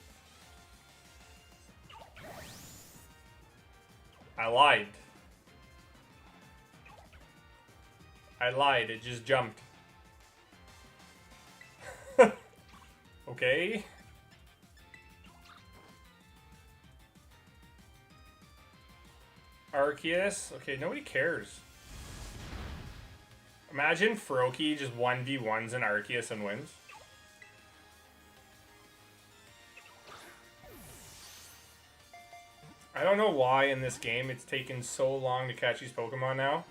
I lied. I lied. It just jumped. Okay. Arceus. Okay, nobody cares. Imagine Froakie just 1v1s in Arceus and wins. I don't know why in this game it's taken so long to catch these Pokemon now.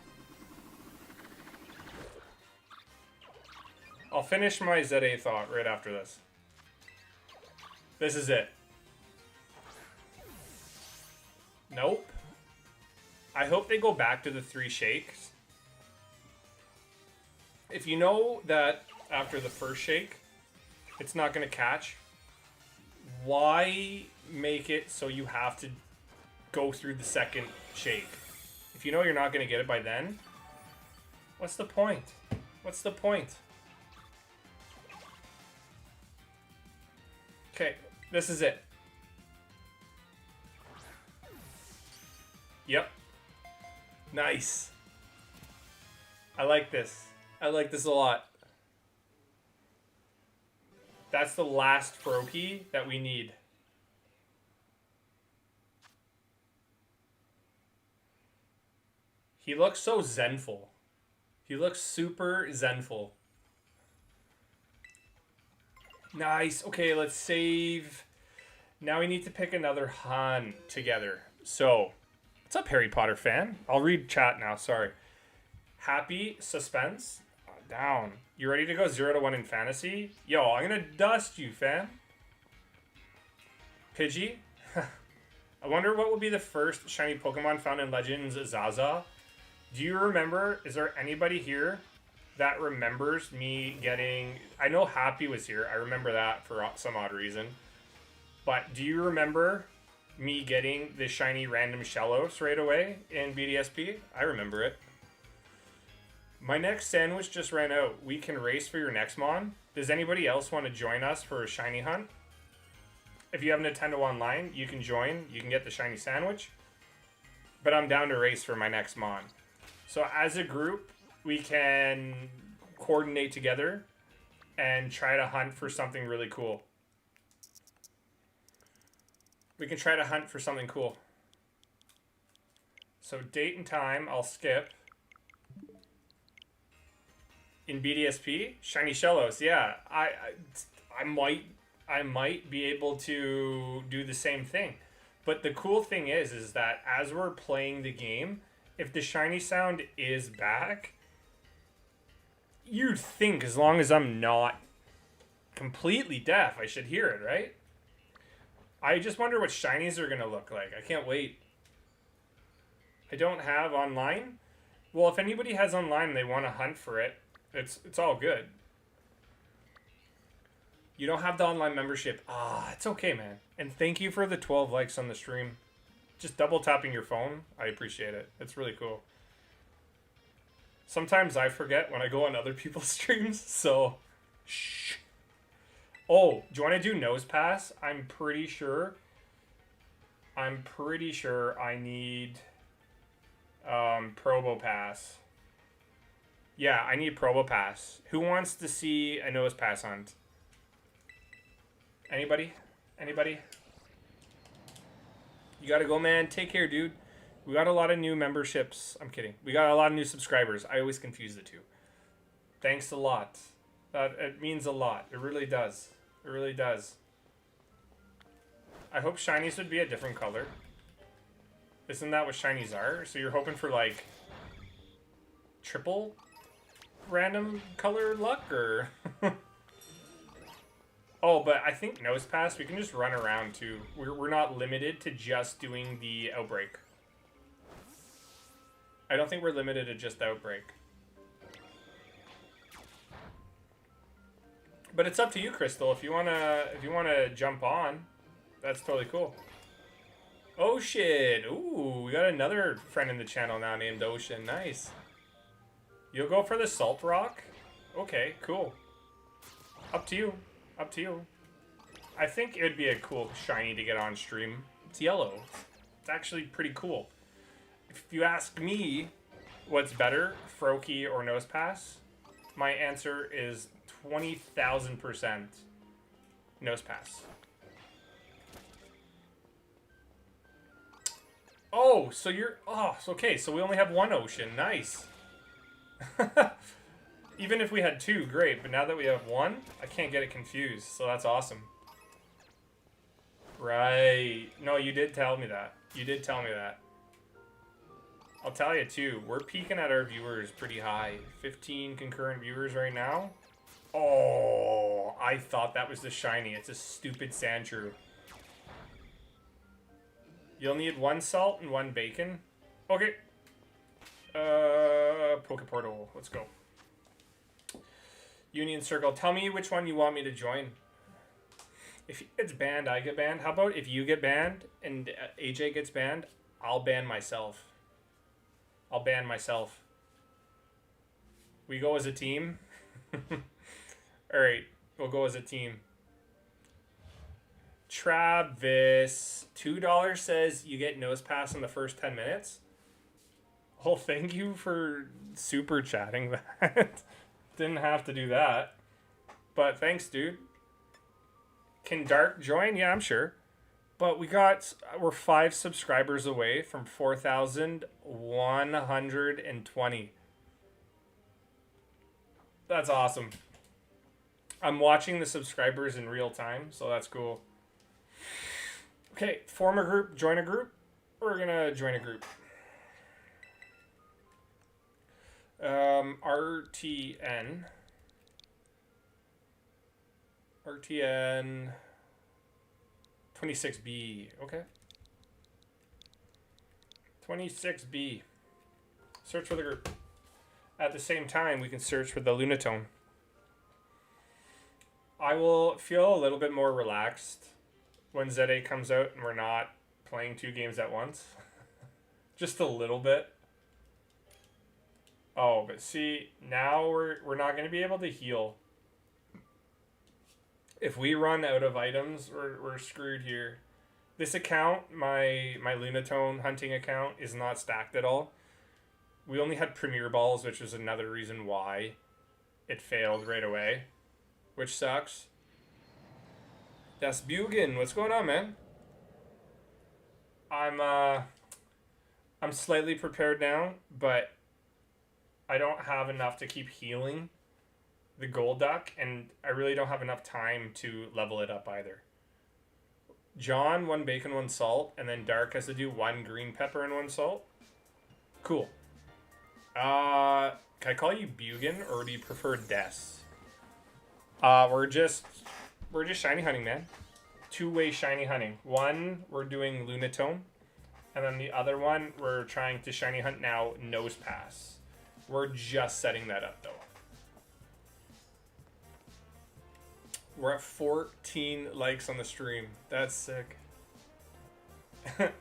I'll finish my ZA thought right after this. This is it. Nope. I hope they go back to the 3 shakes. If you know that after the first shake, it's not going to catch, why make it so you have to go through the second shake? If you know you're not going to get it by then, what's the point? What's the point? Okay, this is it. Yep. Nice. I like this. I like this a lot. That's the last Froakie that we need. He looks so zenful. He looks super zenful. Nice. Okay, let's save. Now we need to pick another hunt together. So, what's up, Harry Potter fan? I'll read chat now, sorry. Happy, suspense, down. You ready to go 0 to 1 in fantasy? Yo, I'm gonna dust you, fam. Pidgey? I wonder what will be the first shiny Pokemon found in Legends Zaza. Do you remember, is there anybody here that remembers me getting... I know Happy was here. I remember that for some odd reason. But do you remember me getting the shiny random Shellos right away in BDSP? I remember it. My next sandwich just ran out. We can race for your next mon. Does anybody else want to join us for a shiny hunt? If you have Nintendo Online, you can join. You can get the shiny sandwich. But I'm down to race for my next mon. So as a group, we can coordinate together and try to hunt for something really cool. We can try to hunt for something cool. So date and time, I'll skip. In BDSP, shiny Shellos, yeah. I might be able to do the same thing. But the cool thing is that as we're playing the game, if the shiny sound is back, you'd think as long as I'm not completely deaf, I should hear it, right? I just wonder what shinies are going to look like. I can't wait. I don't have online. Well, if anybody has online and they want to hunt for it, it's all good. You don't have the online membership. It's okay, man. And thank you for the 12 likes on the stream. Just double tapping your phone. I appreciate it. It's really cool. Sometimes I forget when I go on other people's streams, so shh. Oh, do you want to do nose pass? I'm pretty sure I need Probo Pass. Yeah, I need Probo Pass. Who wants to see a nose pass hunt? Anybody? Anybody? You gotta go, man. Take care, dude. We got a lot of new memberships. I'm kidding. We got a lot of new subscribers. I always confuse the two. Thanks a lot. It means a lot. It really does. It really does. I hope shinies would be a different color. Isn't that what shinies are? So you're hoping for like triple random color luck, or oh, but I think nose pass we can just run around too. We're not limited to just doing the outbreak. I don't think we're limited to just outbreak. But it's up to you, Crystal. If you wanna jump on, that's totally cool. Ocean. Ooh, we got another friend in the channel now named Ocean. Nice. You'll go for the salt rock? Okay, cool. Up to you. Up to you. I think it would be a cool shiny to get on stream. It's yellow. It's actually pretty cool. If you ask me what's better, Froakie or Nosepass, my answer is 20,000% Nosepass. Oh, so you're... Oh, okay, so we only have one ocean. Nice. Even if we had two, great. But now that we have one, I can't get it confused. So that's awesome. Right. No, you did tell me that. You did tell me that. I'll tell you, too. We're peaking at our viewers pretty high. 15 concurrent viewers right now. Oh, I thought that was the shiny. It's a stupid Sandshrew. You'll need one salt and one bacon. Okay. Poke Portal. Let's go. Union Circle. Tell me which one you want me to join. If it's banned, I get banned. How about if you get banned and AJ gets banned, I'll ban myself. I'll ban myself. We go as a team. Alright, we'll go as a team. Travis, $2 says you get nose pass in the first 10 minutes. Well, thank you for super chatting that. Didn't have to do that. But thanks, dude. Can Dark join? Yeah, I'm sure. But we're 5 subscribers away from 4,120. That's awesome. I'm watching the subscribers in real time, so that's cool. Okay, form a group, join a group. We're gonna join a group. RTN 26B. Okay. 26B. Search for the group. At the same time, we can search for the Lunatone. I will feel a little bit more relaxed when ZA comes out and we're not playing 2 games at once. Just a little bit. Oh, but see, now we're not going to be able to heal. If we run out of items, we're screwed here. This account, my Lunatone hunting account, is not stacked at all. We only had Premier Balls, which is another reason why it failed right away. Which sucks. Das Bugen, what's going on, man? I'm slightly prepared now, but I don't have enough to keep healing the gold duck, and I really don't have enough time to level it up either. John, 1 bacon, 1 salt, and then Dark has to do 1 green pepper and 1 salt. Cool. Can I call you Bugen, or do you prefer Des? We're just shiny hunting, man. 2-way shiny hunting. One, we're doing Lunatone, and then the other one, we're trying to shiny hunt now Nose Pass. We're just setting that up, though. We're at 14 likes on the stream. That's sick.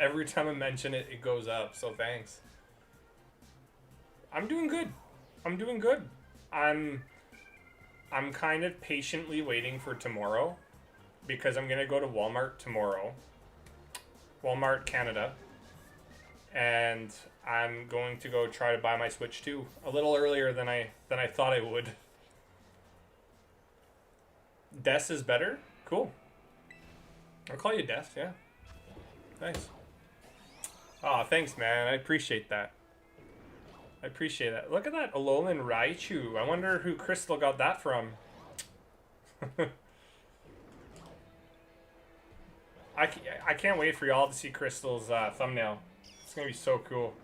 Every time I mention it, it goes up, so thanks. I'm doing good. I'm doing good. I'm kind of patiently waiting for tomorrow because I'm going to go to Walmart tomorrow. Walmart Canada. And I'm going to go try to buy my Switch 2 a little earlier than I thought I would. Des is better? Cool. I'll call you Des, yeah. Nice. Oh, thanks, man. I appreciate that. I appreciate that. Look at that Alolan Raichu. I wonder who Crystal got that from. I can't wait for y'all to see Crystal's thumbnail. It's gonna be so cool.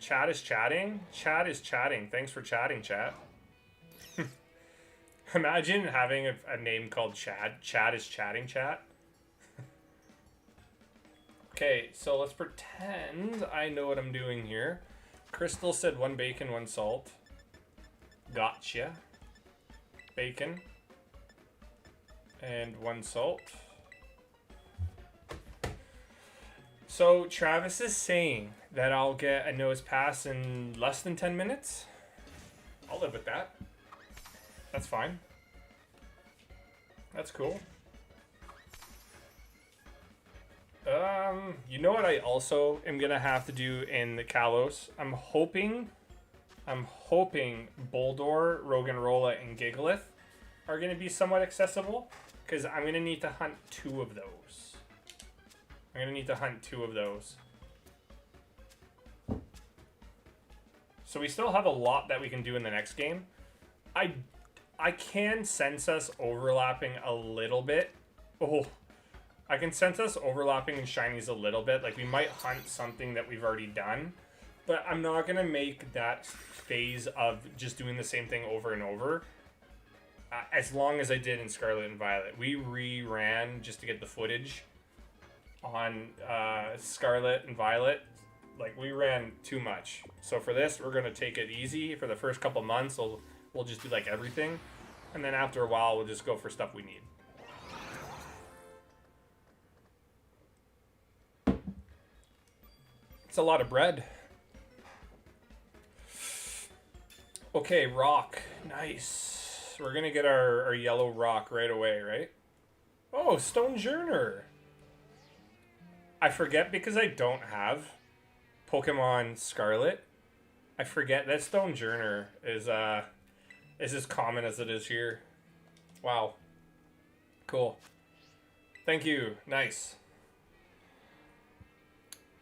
Chat is chatting? Chat is chatting. Thanks for chatting, chat. Imagine having a name called Chad. Chad is chatting, chat. Okay, so let's pretend I know what I'm doing here. Crystal said 1 bacon, 1 salt. Gotcha. Bacon. And 1 salt. So Travis is saying that I'll get a nose pass in less than 10 minutes. I'll live with that. That's fine. That's cool. You know what I also am gonna have to do in the Kalos? I'm hoping Boldor, Roggenrola, and Gigalith are gonna be somewhat accessible, because I'm gonna need to hunt 2 of those. So we still have a lot that we can do in the next game. I can sense us overlapping a little bit. Oh, I can sense us overlapping in shinies a little bit. Like, we might hunt something that we've already done. But I'm not going to make that phase of just doing the same thing over and over. As long as I did in Scarlet and Violet. We re-ran just to get the footage on Scarlet and Violet. Like, we ran too much. So for this, we're going to take it easy. For the first couple months, we'll just do, like, everything. And then after a while, we'll just go for stuff we need. It's a lot of bread. Okay, rock. Nice. We're gonna get our yellow rock right away, right? Oh, Stone Journer. I forget because I don't have Pokemon Scarlet. I forget that Stone Journer is as common as it is here. Wow. Cool. Thank you. Nice.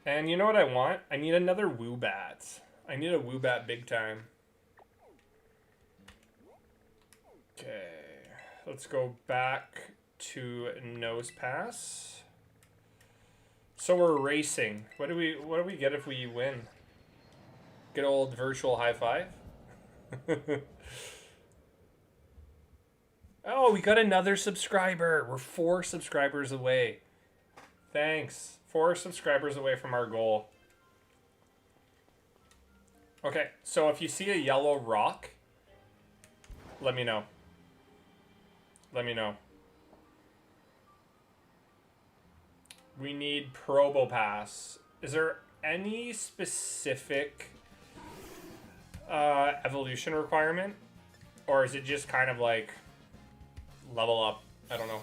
And you know what I want? I need another Woobat. I need a Woobat big time. Okay. Let's go back to Nose Pass. So we're racing. What do we get if we win? Good old virtual high five. Oh, we got another subscriber. We're 4 subscribers away. Thanks. 4 subscribers away from our goal. Okay, so if you see a yellow rock, let me know. Let me know. We need Probopass. Is there any specific evolution requirement? Or is it just kind of like level up? I don't know.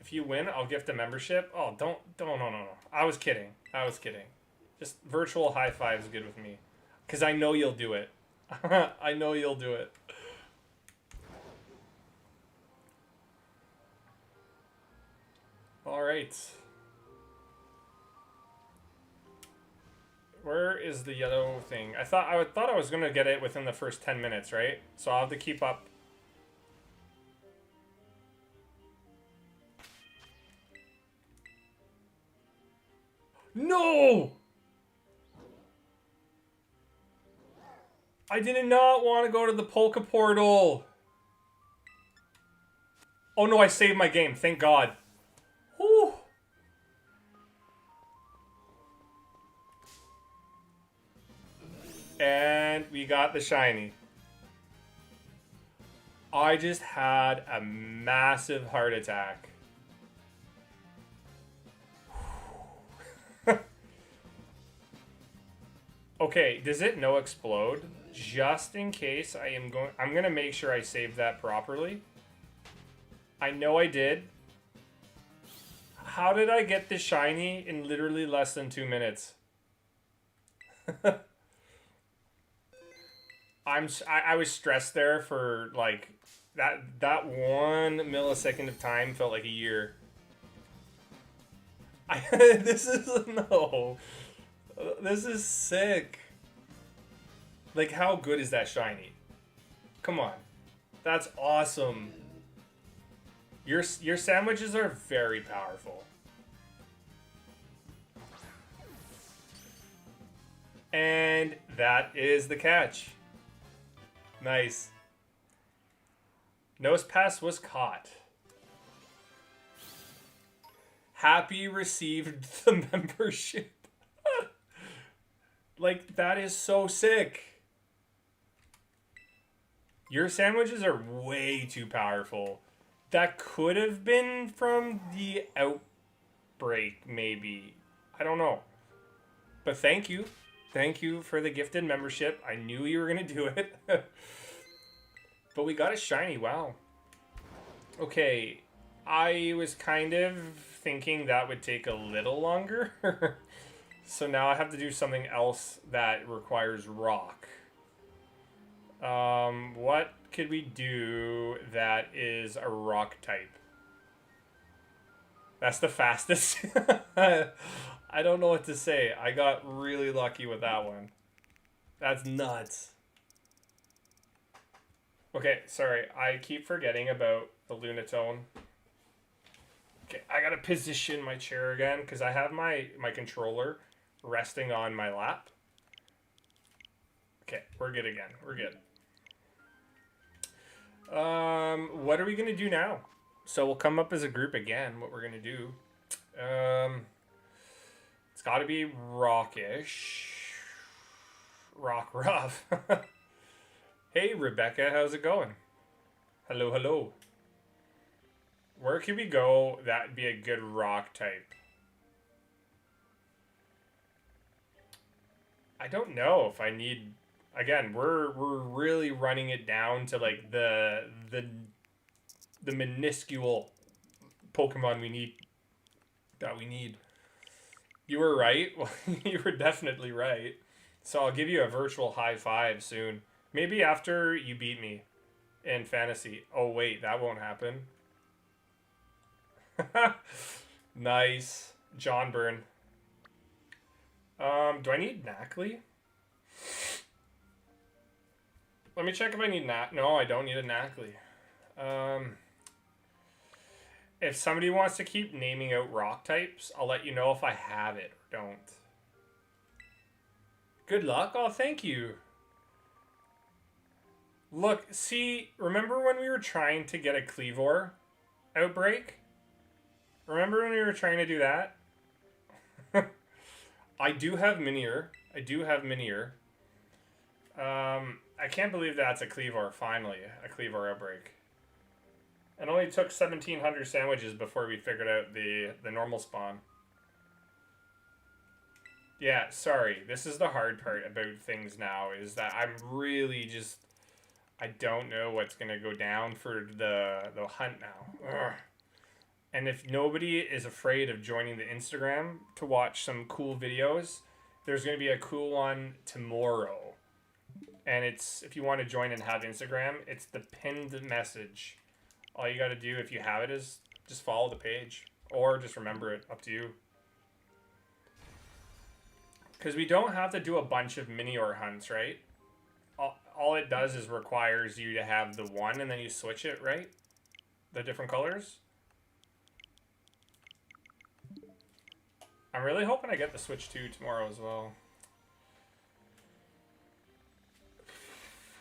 If you win, I'll gift a membership. Oh, no. I was kidding. Just virtual high five is good with me. Because I know you'll do it. I know you'll do it. Alright. Where is the yellow thing? I thought I was gonna get it within the first 10 minutes, right? So I'll have to keep up. No! I did not want to go to the Polka Portal. Oh no, I saved my game. Thank God. Whew. And we got the shiny. I just had a massive heart attack. Okay, does it no explode? Just in case I'm gonna make sure I save that properly. I know I did. How did I get this shiny in literally less than 2 minutes? I was stressed there for like that 1 millisecond of time felt like a year. This is no. This is sick. Like, how good is that shiny? Come on. That's awesome. Your sandwiches are very powerful. And that is the catch. Nice. Nose pass was caught. Happy received the membership. Like, that is so sick. Your sandwiches are way too powerful. That could have been from the outbreak, maybe. I don't know. But thank you. Thank you for the gifted membership. I knew you were going to do it. But we got a shiny. Wow. Okay. I was kind of thinking that would take a little longer. So now I have to do something else that requires rock. What could we do that is a rock type? That's the fastest. I don't know what to say. I got really lucky with that one. That's nuts. Okay, sorry. I keep forgetting about the Lunatone. Okay, I gotta position my chair again because I have my controller resting on my lap. Okay, we're good again. We're good. What are we gonna do now? So we'll come up as a group again. What we're gonna do? It's got to be rockish. Rock rough. Hey Rebecca, how's it going? Hello, hello. Where can we go that'd be a good rock type? I don't know if I need. Again, we're really running it down to like the minuscule Pokemon we need. You were right. Well, you were definitely right. So I'll give you a virtual high five soon. Maybe after you beat me in fantasy. Oh wait, that won't happen. Nice, John Byrne. Do I need Knackley? Let me check if I need No, I don't need a Knackley. If somebody wants to keep naming out rock types, I'll let you know if I have it or don't. Good luck. Oh, thank you. Look, see, remember when we were trying to get a Cleavor outbreak? Remember when we were trying to do that? I do have Minior. I can't believe that's a Cleavor, finally. A Cleavor outbreak. It only took 1,700 sandwiches before we figured out the normal spawn. Yeah, sorry. This is the hard part about things now, is that I'm really just... I don't know what's going to go down for the hunt now. Ugh. And if nobody is afraid of joining the Instagram to watch some cool videos, there's going to be a cool one tomorrow. And it's, if you want to join and have Instagram, it's the pinned message. All you got to do if you have it is just follow the page. Or just remember it. Up to you. Because we don't have to do a bunch of Minior hunts, right? All it does is requires you to have the one and then you switch it, right? The different colors. I'm really hoping I get the Switch 2 tomorrow as well.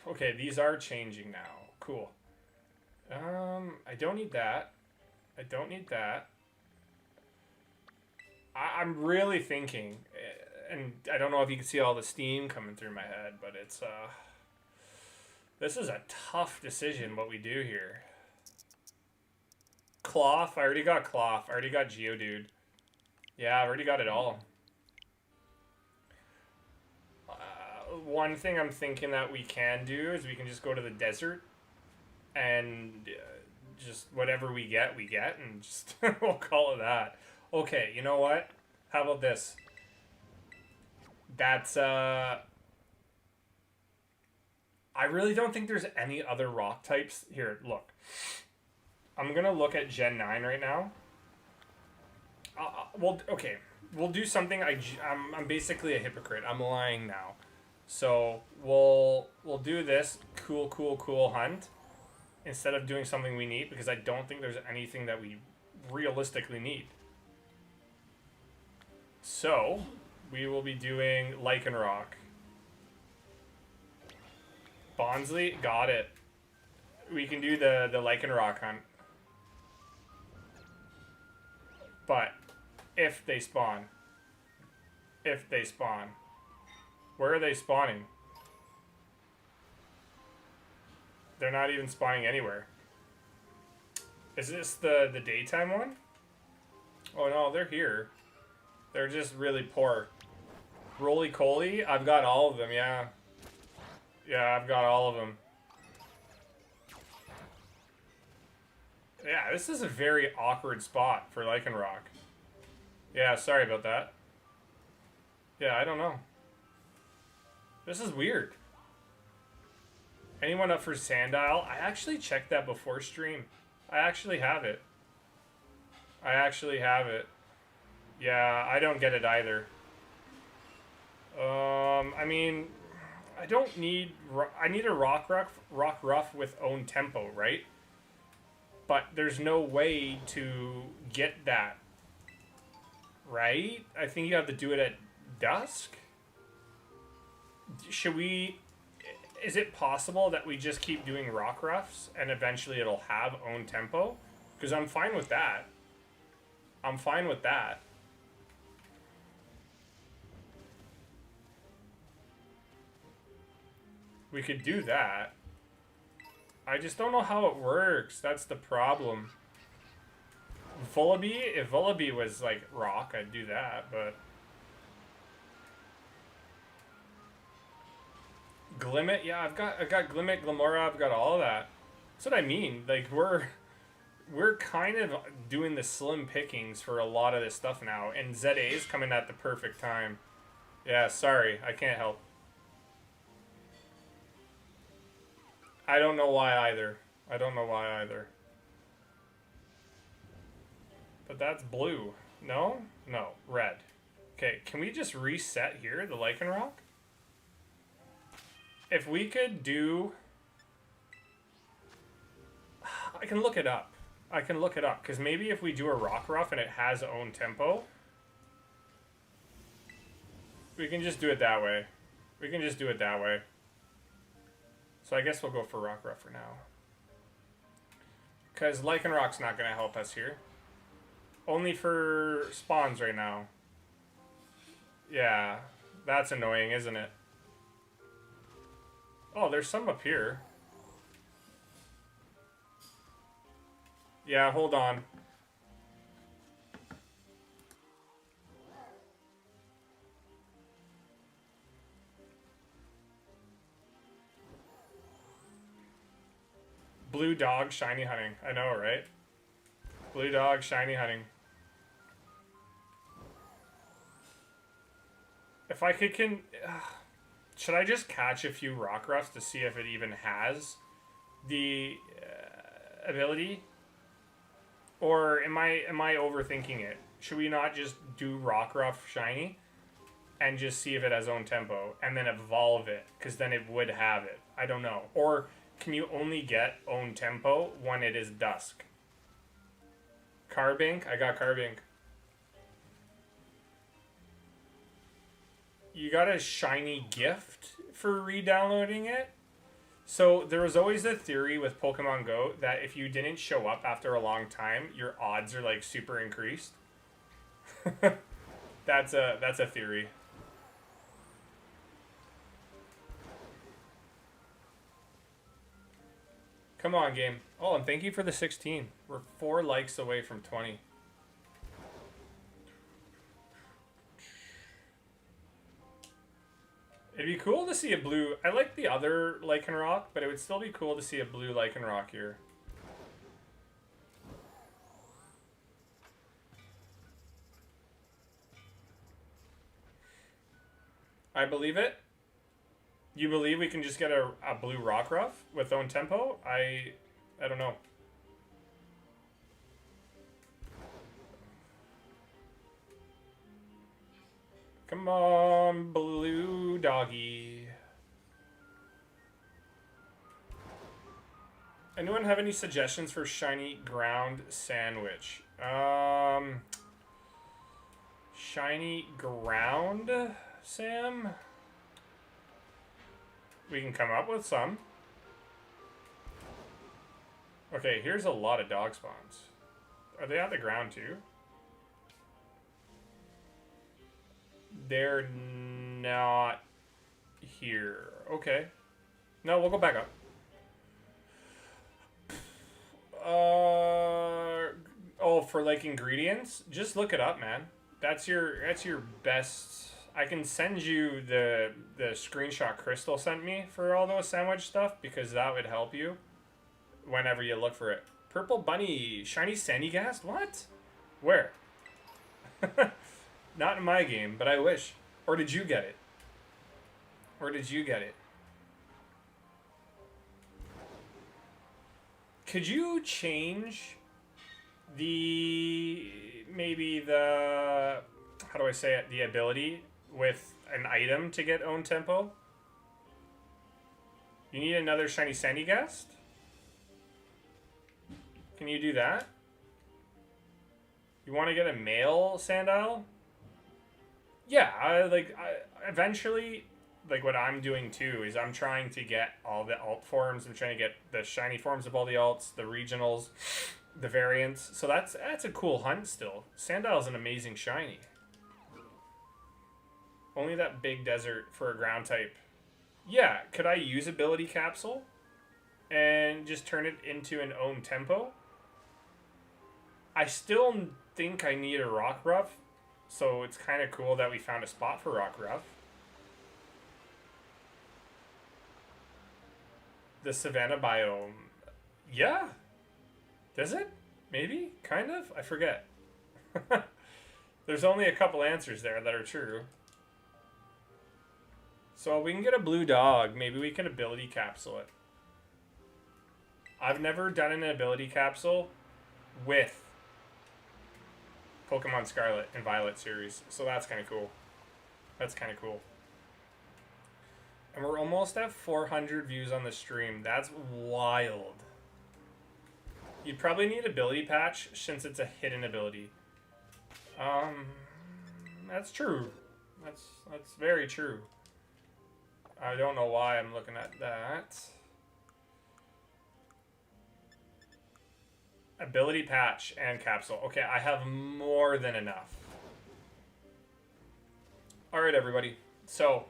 Okay, these are changing now. Cool. I don't need that. I'm really thinking, and I don't know if you can see all the steam coming through my head, but it's, this is a tough decision what we do here. Cloth, I already got Cloth. I already got Geodude. Yeah, I've already got it all. One thing I'm thinking that we can do is we can just go to the desert and just whatever we get, and just we'll call it that. Okay, you know what? How about this? That's, I really don't think there's any other rock types. Here, look. I'm going to look at Gen 9 right now. Well, okay. We'll do something. I'm basically a hypocrite. I'm lying now. So we'll do this cool hunt instead of doing something we need, because I don't think there's anything that we realistically need. So we will be doing Lycanroc. Bonsly, got it. We can do the Lycanroc hunt. But if they spawn. If they spawn. Where are they spawning? They're not even spawning anywhere. Is this the daytime one? Oh no, they're here. They're just really poor. Roly-Coly? I've got all of them, yeah. Yeah, I've got all of them. Yeah, this is a very awkward spot for Lycanroc. Yeah, sorry about that. Yeah, I don't know. This is weird. Anyone up for Sandile? I actually checked that before stream. I actually have it. I actually have it. Yeah, I don't get it either. I mean, I don't need... I need a Rock Ruff with own tempo, right? But there's no way to get that. Right? I think you have to do it at dusk? Should we... Is it possible that we just keep doing Rock Ruffs and eventually it'll have own tempo? Because I'm fine with that. I'm fine with that. We could do that. I just don't know how it works. That's the problem. Vullaby? If Vullaby was like rock, I'd do that, but... Glimmet? Yeah, I've got Glimmet, Glamora, I've got all of that. That's what I mean. Like, we're kind of doing the slim pickings for a lot of this stuff now, and ZA is coming at the perfect time. Yeah, sorry, I can't help. I don't know why either. I don't know why either. But that's blue. No? No, red. Okay, can we just reset here, the Lycanroc? If we could do... I can look it up. I can look it up, because maybe if we do a Rock Ruff and it has own tempo, we can just do it that way. We can just do it that way. So I guess we'll go for Rock Ruff for now. Because Lycanroc's not going to help us here. Only for spawns right now. Yeah, that's annoying, isn't it? Oh, there's some up here. Yeah, hold on. Blue dog, shiny hunting. I know, right? Blue dog, shiny hunting. If I could... should I just catch a few Rock Ruffs to see if it even has the ability? Or am I overthinking it? Should we not just do Rock Ruff shiny and just see if it has own tempo and then evolve it? Because then it would have it. I don't know. Or can you only get own tempo when it is dusk? Carbink? I got Carbink. You got a shiny gift for re-downloading it? So there was always a theory with Pokemon Go that if you didn't show up after a long time, your odds are like super increased. That's a theory. Come on, game. Oh, and thank you for the 16. We're 4 likes away from 20. It'd be cool to see a blue... I like the other Lycanroc, but it would still be cool to see a blue Lycanroc here. I believe it. You believe we can just get a blue Rock Ruff with own tempo? I don't know. Come on, blue doggy. Anyone have any suggestions for shiny ground sandwich? Shiny ground, Sam? We can come up with some. Okay, here's a lot of dog spawns. Are they on the ground too? They're not here. Okay. No, we'll go back up. Oh, for like ingredients? Just look it up, man. That's your best. I can send you the screenshot Crystal sent me for all those sandwich stuff because that would help you whenever you look for it. Purple bunny, shiny sandy gas? What? Where? Not in my game, but I wish. Or did you get it? Or did you get it? Could you change maybe the, how do I say it, the ability with an item to get own tempo? You need another shiny sandy ghast? Can you do that? You want to get a male Sandile? Yeah, eventually, like what I'm doing too is I'm trying to get all the alt forms. I'm trying to get the shiny forms of all the alts, the regionals, the variants. So that's a cool hunt still. Sandile's an amazing shiny. Only that big desert for a ground type. Yeah, could I use ability capsule and just turn it into an own tempo? I still think I need a rock ruff, so it's kind of cool that we found a spot for rock ruff. The savanna biome. Yeah. Does it? Maybe? Kind of? I forget. There's only a couple answers there that are true. So we can get a blue dog. Maybe we can ability capsule it. I've never done an ability capsule with Pokemon Scarlet and Violet series. So that's kind of cool. That's kind of cool. And we're almost at 400 views on the stream. That's wild. You'd probably need ability patch since it's a hidden ability. That's true. That's very true. I don't know why I'm looking at that. Ability patch and capsule. Okay, I have more than enough. Alright, everybody. So,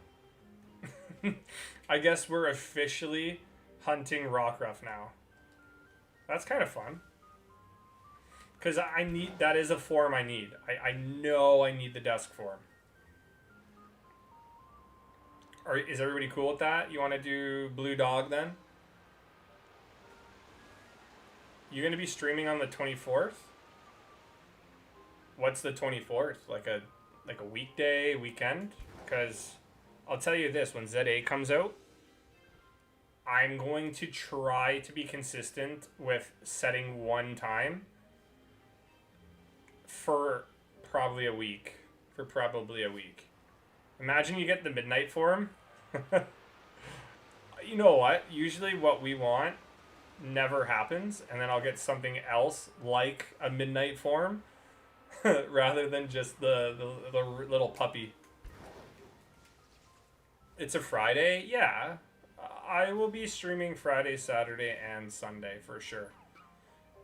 I guess we're officially hunting Rockruff now. That's kind of fun. Because that is a form I need. I know I need the Dusk form. Is everybody cool with that? You want to do Blue Dog then? You going to be streaming on the 24th? What's the 24th? Like a weekday, weekend? Because I'll tell you this, when ZA comes out, I'm going to try to be consistent with setting one time for probably a week. Imagine you get the midnight form. You know what? Usually what we want never happens, and then I'll get something else like a midnight form rather than just the little puppy. It's a Friday? Yeah. I will be streaming Friday, Saturday, and Sunday for sure.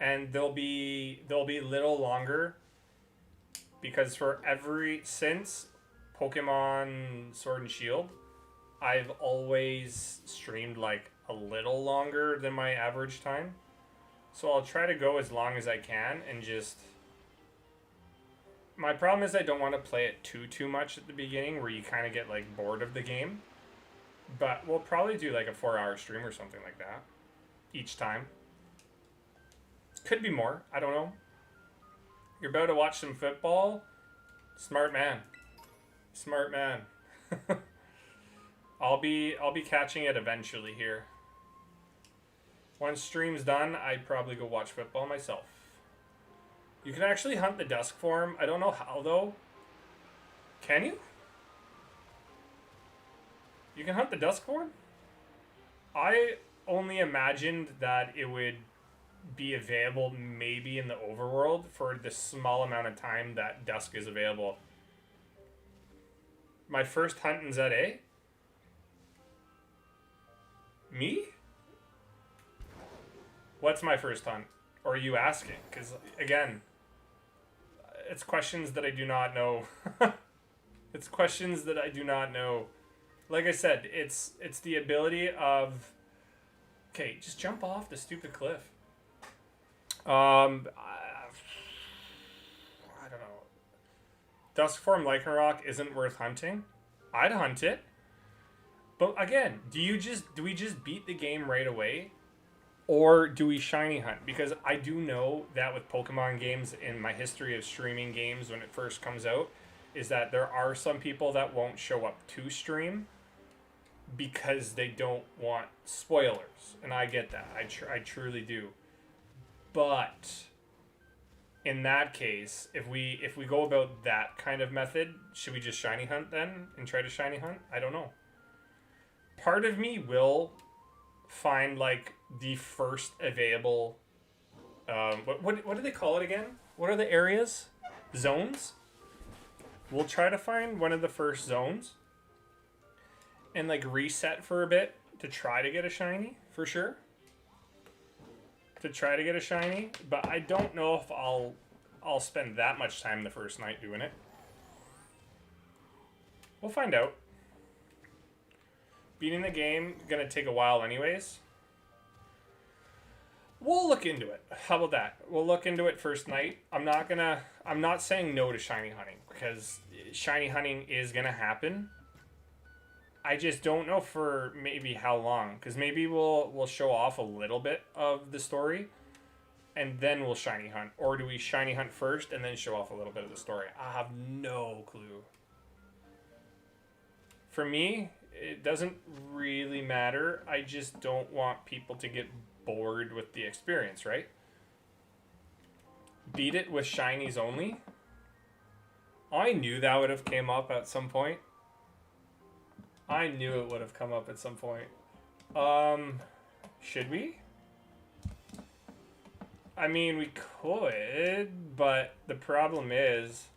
And they'll be a little longer because since Pokemon Sword and Shield, I've always streamed like a little longer than my average time. So I'll try to go as long as I can and just... My problem is I don't want to play it too much at the beginning where you kind of get like bored of the game. But we'll probably do like a 4-hour stream or something like that each time. Could be more. I don't know. You're about to watch some football? Smart man. Smart man. I'll be catching it eventually here. Once stream's done, I'd probably go watch football myself. You can actually hunt the Dusk form. I don't know how though. Can you? You can hunt the dusk form? I only imagined that it would be available maybe in the overworld for the small amount of time that dusk is available. My first hunt in ZA? Me? What's my first hunt? Or are you asking? Because, again, it's questions that I do not know. It's questions that I do not know. Like I said, it's the ability of... Okay, just jump off the stupid cliff. I don't know. Duskform Lycanroc isn't worth hunting. I'd hunt it. But again, do we just beat the game right away? Or do we shiny hunt? Because I do know that with Pokemon games, in my history of streaming games when it first comes out, is that there are some people that won't show up to stream because they don't want spoilers. And I get that. I truly do. But in that case, if we go about that kind of method, should we just shiny hunt then and try to shiny hunt? I don't know. Part of me will find like the first available what do they call it again? What are the areas? Zones? We'll try to find one of the first zones and like reset for a bit to try to get a shiny for sure. But I don't know if I'll spend that much time the first night doing it. We'll find out. Beating the game gonna take a while anyways. We'll look into it. How about that? We'll look into it first night. I'm not saying no to shiny hunting because shiny hunting is gonna happen. I just don't know for maybe how long, because maybe we'll show off a little bit of the story and then we'll shiny hunt. Or do we shiny hunt first and then show off a little bit of the story? I have no clue. For me, it doesn't really matter. I just don't want people to get bored with the experience, right? Beat it with shinies only? I knew that would have came up at some point. I knew it would have come up at some point. Should we? I mean, we could, but the problem is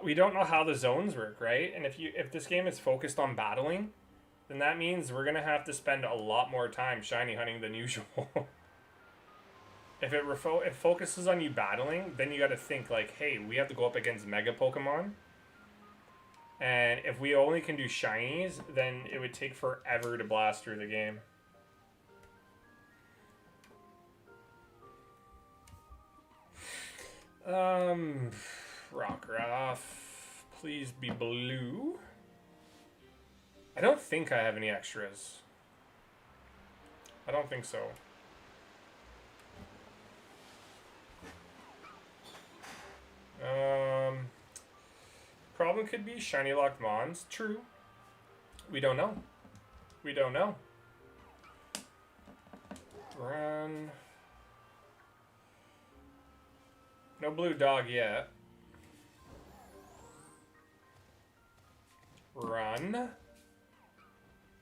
we don't know how the zones work, right? And if this game is focused on battling, then that means we're going to have to spend a lot more time shiny hunting than usual. If it focuses on you battling, then you got to think like, hey, we have to go up against Mega Pokemon. And if we only can do shinies, then it would take forever to blast through the game. Rockruff, please be blue. I don't think I have any extras. I don't think so. Problem could be shiny locked Mons. True. We don't know. We don't know. Run. No blue dog yet. Run.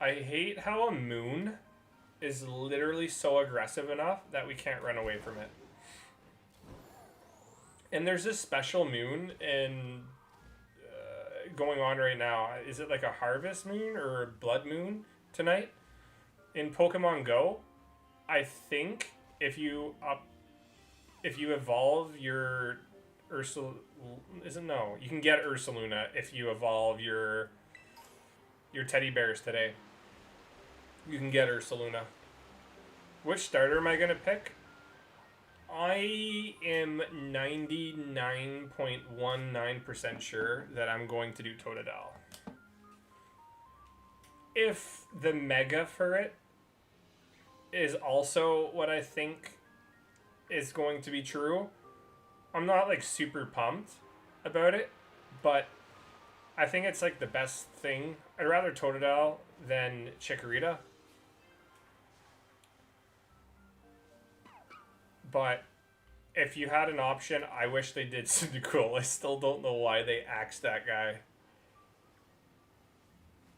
I hate how a moon is literally so aggressive enough that we can't run away from it. And there's this special moon in going on right now. Is it like a harvest moon or a blood moon tonight in Pokemon Go? I think if you evolve your you can get Ursaluna if you evolve your teddy bears today. You can get Ursaluna. Which starter am I gonna pick? I am 99.19% sure that I'm going to do Totodile. If the Mega for it is also what I think is going to be true, I'm not like super pumped about it, but I think it's like the best thing. I'd rather Totodile than Chikorita. But if you had an option, I wish they did Cyndaquil. I still don't know why they axed that guy.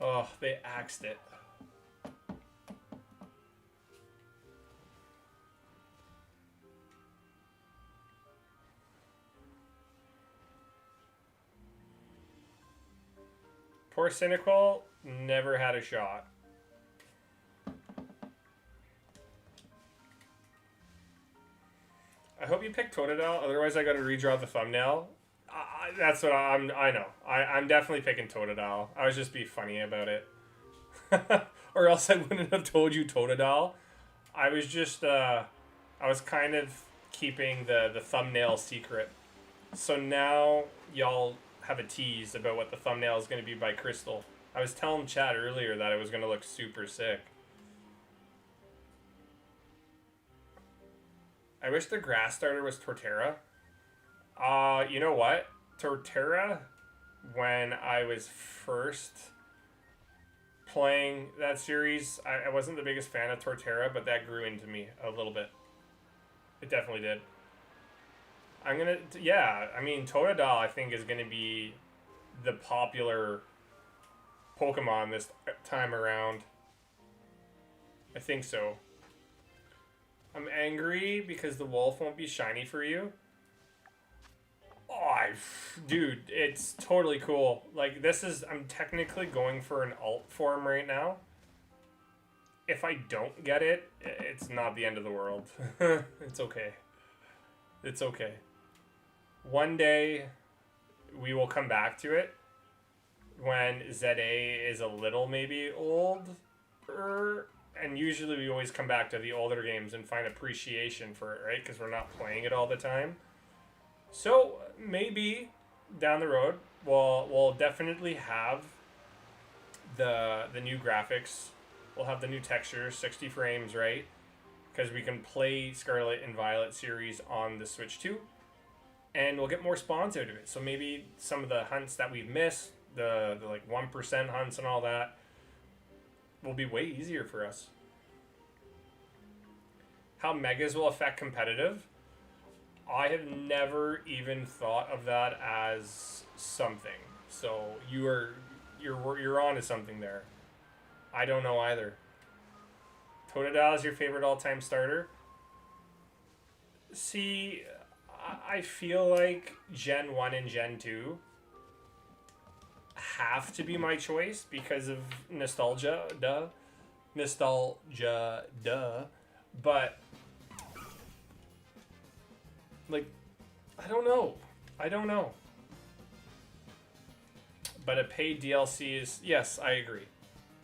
Oh, they axed it. Poor Cynical never had a shot. I hope you picked Totodile, otherwise I gotta redraw the thumbnail. That's what I know. I'm definitely picking Totodile. I was just being funny about it. Or else I wouldn't have told you Totodile. I was just, I was kind of keeping the thumbnail secret. So now y'all have a tease about what the thumbnail is going to be by Crystal. I was telling Chad earlier that it was going to look super sick. I wish the grass starter was Torterra. You know what? Torterra, when I was first playing that series, I wasn't the biggest fan of Torterra, but that grew into me a little bit. It definitely did. Yeah, I mean, Totodile, I think, is gonna be the popular Pokemon this time around. I think so. I'm angry because the wolf won't be shiny for you. Oh, dude, it's totally cool. Like, I'm technically going for an alt form right now. If I don't get it, it's not the end of the world. It's okay. It's okay. One day, we will come back to it when ZA is a little maybe older. And usually we always come back to the older games and find appreciation for it, right? Because we're not playing it all the time. So maybe down the road, we'll definitely have the new graphics. We'll have the new textures, 60 frames, right? Because we can play Scarlet and Violet series on the Switch too. And we'll get more spawns out of it. So maybe some of the hunts that we've missed, the like 1% hunts and all that, will be way easier for us. How megas will affect competitive? I have never even thought of that as something. So you're onto something there. I don't know either. Totodile is your favorite all-time starter? See, I feel like Gen 1 and Gen 2 have to be my choice because of nostalgia, duh. Nostalgia, duh. But, like, I don't know. But a paid DLC is, yes, I agree.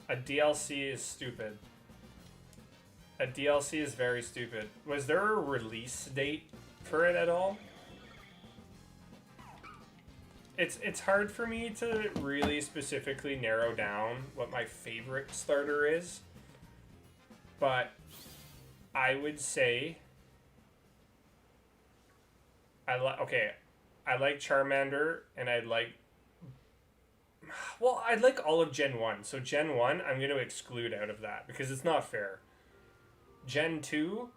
A DLC is stupid. A DLC is very stupid. Was there a release date for it at all? It's hard for me to really specifically narrow down what my favorite starter is. But I would say I like Charmander, and I like all of Gen 1. So Gen 1 I'm going to exclude out of that because it's not fair. Gen 2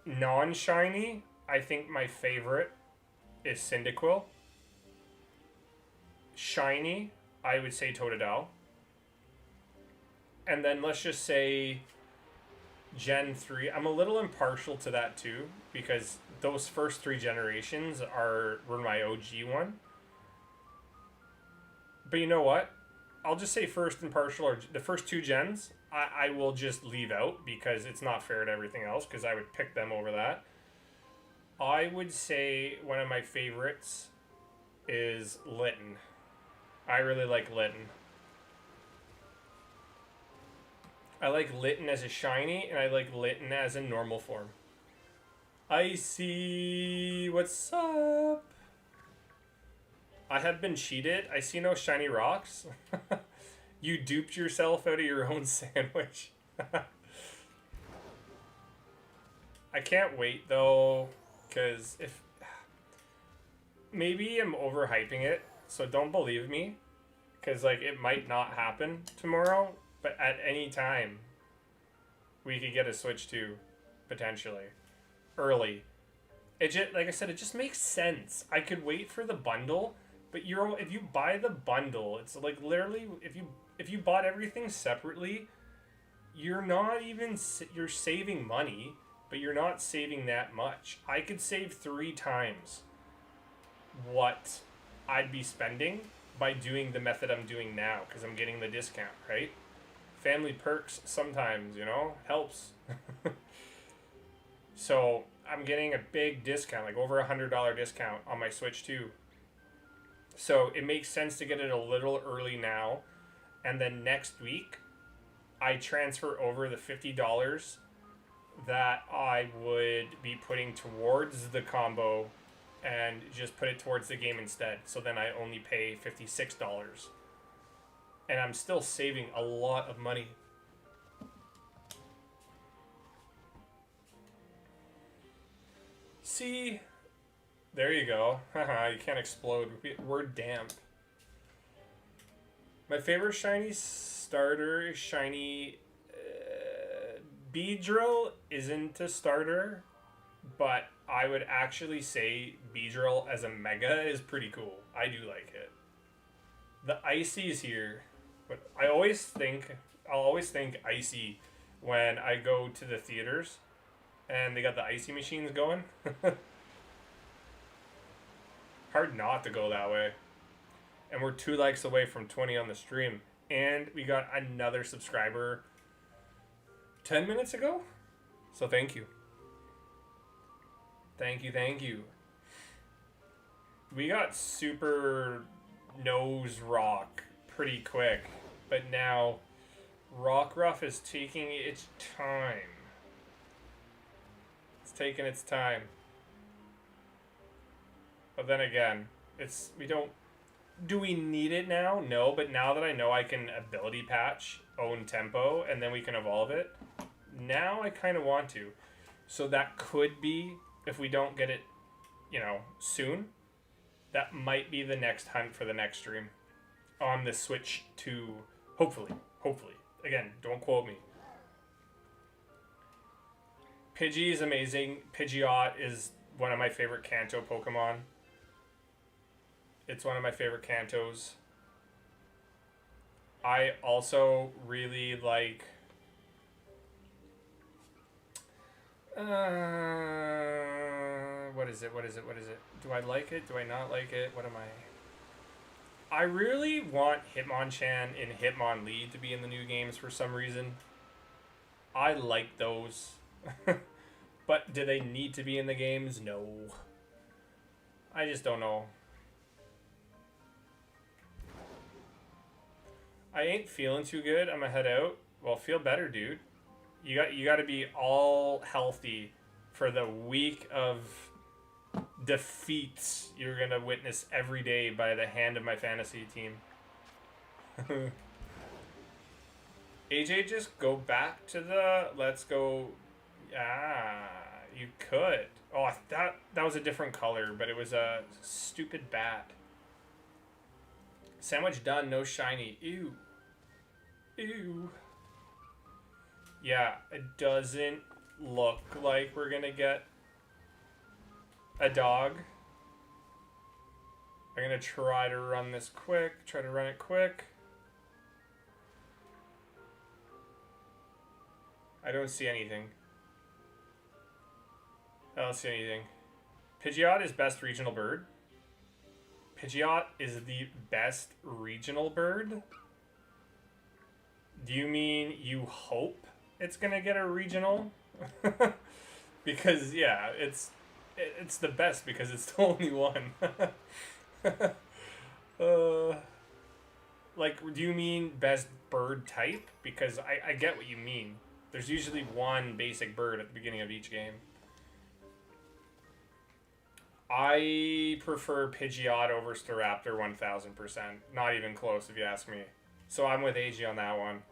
non-shiny, I think my favorite is Cyndaquil. Shiny, I would say Totodile. And then let's just say Gen 3. I'm a little impartial to that too because those first 3 generations were my OG one. But you know what? I'll just say first impartial, or the first 2 gens, I will just leave out because it's not fair to everything else because I would pick them over that. I would say one of my favorites is Litten. I really like Litten. I like Litten as a shiny, and I like Litten as a normal form. Icy, what's up? I have been cheated. I see no shiny rocks. You duped yourself out of your own sandwich. I can't wait though, because if maybe I'm overhyping it, so don't believe me, because like it might not happen tomorrow, but at any time we could get a Switch 2 potentially early. It just, like I said, it just makes sense. I could wait for the bundle But if you buy the bundle, it's like literally if you bought everything separately, you're not even you're saving money, but you're not saving that much. I could save 3 times what I'd be spending by doing the method I'm doing now because I'm getting the discount, right? Family perks sometimes, helps. So I'm getting a big discount, like over $100 discount on my Switch 2. So it makes sense to get it a little early now, and then next week I transfer over the $50 that I would be putting towards the combo and just put it towards the game instead. So then I only pay $56. And I'm still saving a lot of money. See? There you go. Haha, you can't explode. We're damp. My favorite shiny starter is shiny... Beedrill isn't a starter, but I would actually say Beedrill as a mega is pretty cool. I do like it. The Icy's here, but I'll always think Icy when I go to the theaters and they got the Icy machines going. Hard not to go that way. And we're 2 likes away from 20 on the stream. And we got another subscriber 10 minutes ago. So thank you. Thank you. We got super nose rock pretty quick. But now Rockruff is taking its time. It's taking its time. But then again, do we need it now? No, but now that I know I can ability patch own tempo and then we can evolve it, now I kind of want to. So that could be, if we don't get it, soon, that might be the next hunt for the next stream on the Switch 2. Hopefully. Again, don't quote me. Pidgey is amazing. Pidgeot is one of my favorite Kanto Pokemon. It's one of my favorite Kantos. I also really like... What is it? Do I like it? Do I not like it? What am I really want Hitmonchan and Hitmonlee to be in the new games for some reason. I like those. But do they need to be in the games? No. I just don't know. I ain't feeling too good. I'm gonna head out. Well, feel better, dude. You got to be all healthy for the week of defeats you're gonna witness every day by the hand of my fantasy team. AJ, just go back to the let's go. You could. Oh, that was a different color, but it was a stupid bat. Sandwich done, no shiny. Ew. Yeah, it doesn't look like we're gonna get a dog. I'm gonna try to run this quick. Try to run it quick. I don't see anything. I don't see anything. Pidgeot is best regional bird. Pidgeot is the best regional bird? Do you mean you hope it's gonna get a regional? Because yeah, it's the best because it's the only one. Like, do you mean best bird type? Because I get what you mean. There's usually one basic bird at the beginning of each game. I prefer Pidgeot over Staraptor 1000%. Not even close if you ask me. So I'm with AJ on that one.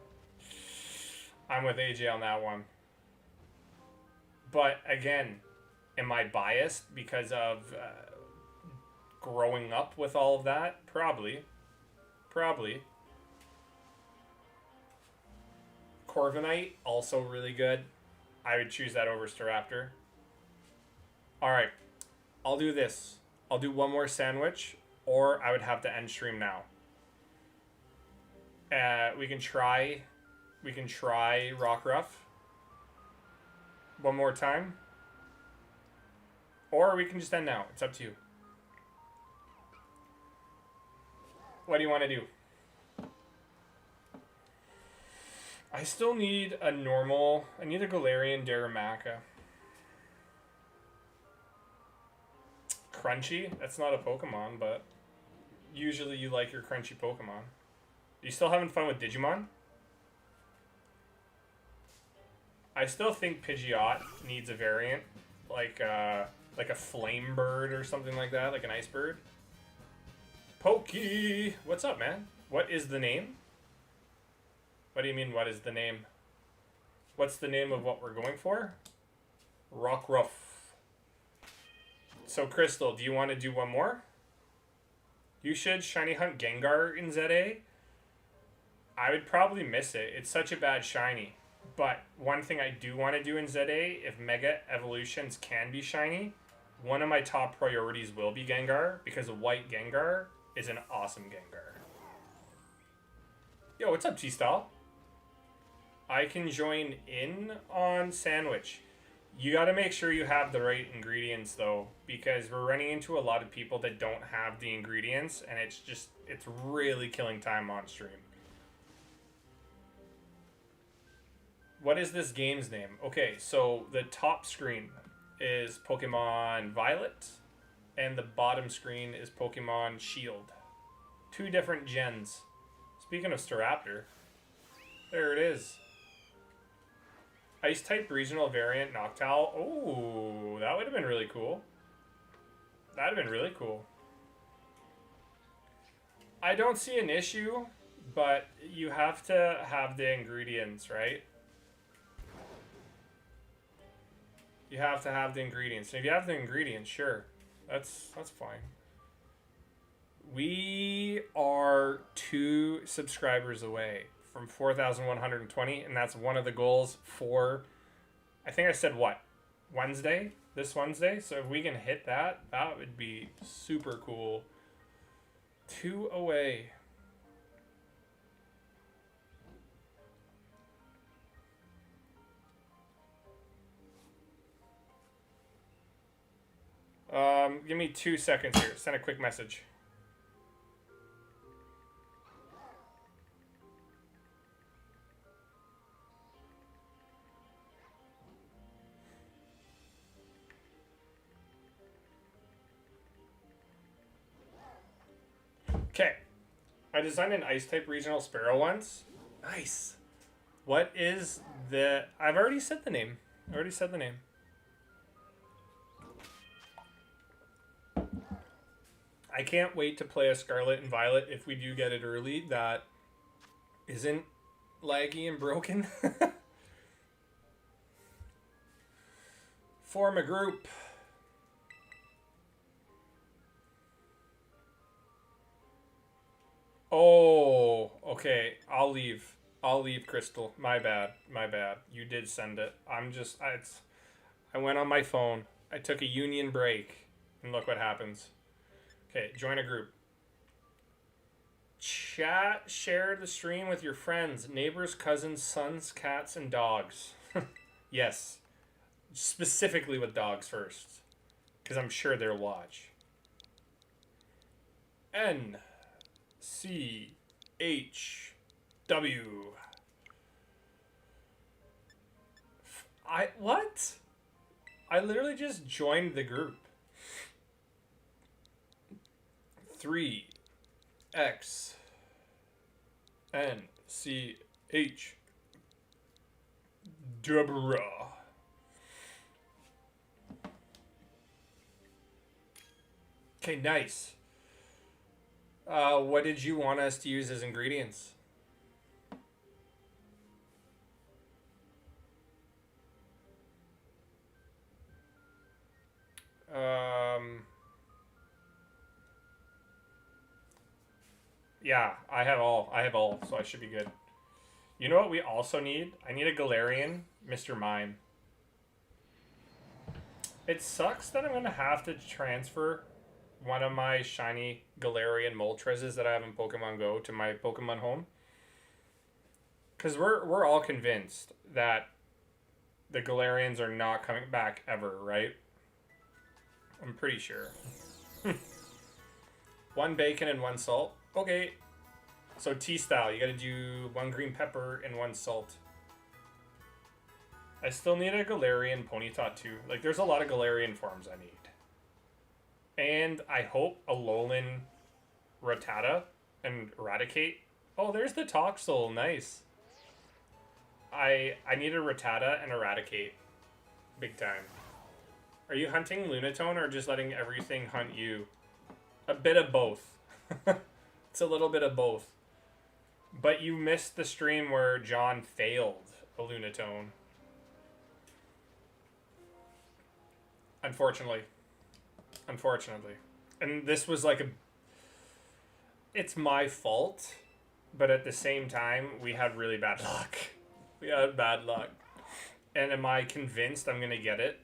But again, am I biased because of growing up with all of that? Probably. Corviknight, also really good. I would choose that over Staraptor. Alright, I'll do this. I'll do one more sandwich, or I would have to end stream now. We can try Rockruff one more time, or we can just end now. It's up to you. What do you want to do? I still need a normal. I need a Galarian Darumaka. Crunchy? That's not a Pokemon, but usually you like your crunchy Pokemon. Are you still having fun with Digimon? I still think Pidgeot needs a variant, like a flame bird or something like that, like an ice bird. Pokey! What's up, man? What is the name? What do you mean, what is the name? What's the name of what we're going for? Rockruff. So, Crystal, do you want to do one more? You should shiny hunt Gengar in ZA. I would probably miss it. It's such a bad shiny. But one thing I do want to do in ZA, if Mega Evolutions can be shiny, one of my top priorities will be Gengar, because a white Gengar is an awesome Gengar. Yo, what's up, T-Style? I can join in on Sandwich. You got to make sure you have the right ingredients, though, because we're running into a lot of people that don't have the ingredients, and it's really killing time on stream. What is this game's name? Okay, so the top screen is Pokemon Violet, and the bottom screen is Pokemon Shield. Two different gens. Speaking of Staraptor, there it is. Ice-type regional variant Noctowl. Oh, that would have been really cool. That would have been really cool. I don't see an issue, but you have to have the ingredients, right? You have to have the ingredients. And if you have the ingredients, sure. That's fine. We are 2 subscribers away from 4,120, and that's one of the goals for, I think I said what? Wednesday? This Wednesday? So if we can hit that, that would be super cool. 2 away. Give me 2 seconds here. Send a quick message. Okay. I designed an ice-type regional sparrow once. Nice. What is the... I've already said the name. I can't wait to play a Scarlet and Violet if we do get it early that isn't laggy and broken. Form a group. Oh, okay. I'll leave, Crystal. My bad. You did send it. I went on my phone. I took a union break, and look what happens. Okay, join a group. Chat, share the stream with your friends, neighbors, cousins, sons, cats, and dogs. Yes. Specifically with dogs first. Because I'm sure they'll watch. N. C. H. W. What? I literally just joined the group. 3 X N C H Deborah. Okay, nice. What did you want us to use as ingredients? Yeah, I have all, so I should be good. You know what we also need? I need a Galarian Mr. Mime. It sucks that I'm going to have to transfer one of my shiny Galarian Moltres that I have in Pokemon Go to my Pokemon home. Because we're all convinced that the Galarians are not coming back ever, right? I'm pretty sure. One bacon and one salt. Okay. So T-style, you gotta do one green pepper and one salt. I still need a Galarian Ponyta too. Like, there's a lot of Galarian forms I need. And I hope Alolan Rattata and Eradicate. Oh, there's the Toxel. Nice. I need a Rattata and Eradicate. Big time. Are you hunting Lunatone or just letting everything hunt you? A bit of both. It's a little bit of both. But you missed the stream where John failed a Lunatone. Unfortunately. And this was like a... It's my fault. But at the same time, we had really bad luck. We had bad luck. And am I convinced I'm going to get it?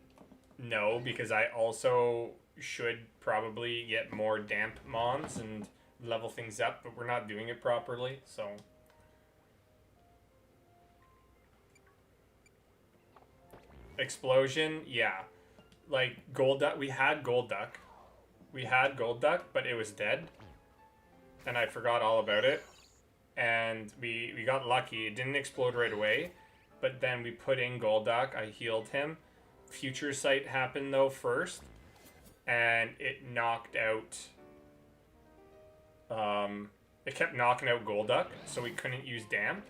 No, because I also should probably get more damp mons and level things up, but we're not doing it properly, so... Explosion, yeah. Like, Golduck, we had Golduck, but it was dead. And I forgot all about it. And we got lucky. It didn't explode right away. But then we put in Golduck. I healed him. Future Sight happened, though, first. And it knocked out... it kept knocking out Golduck, so we couldn't use Damp.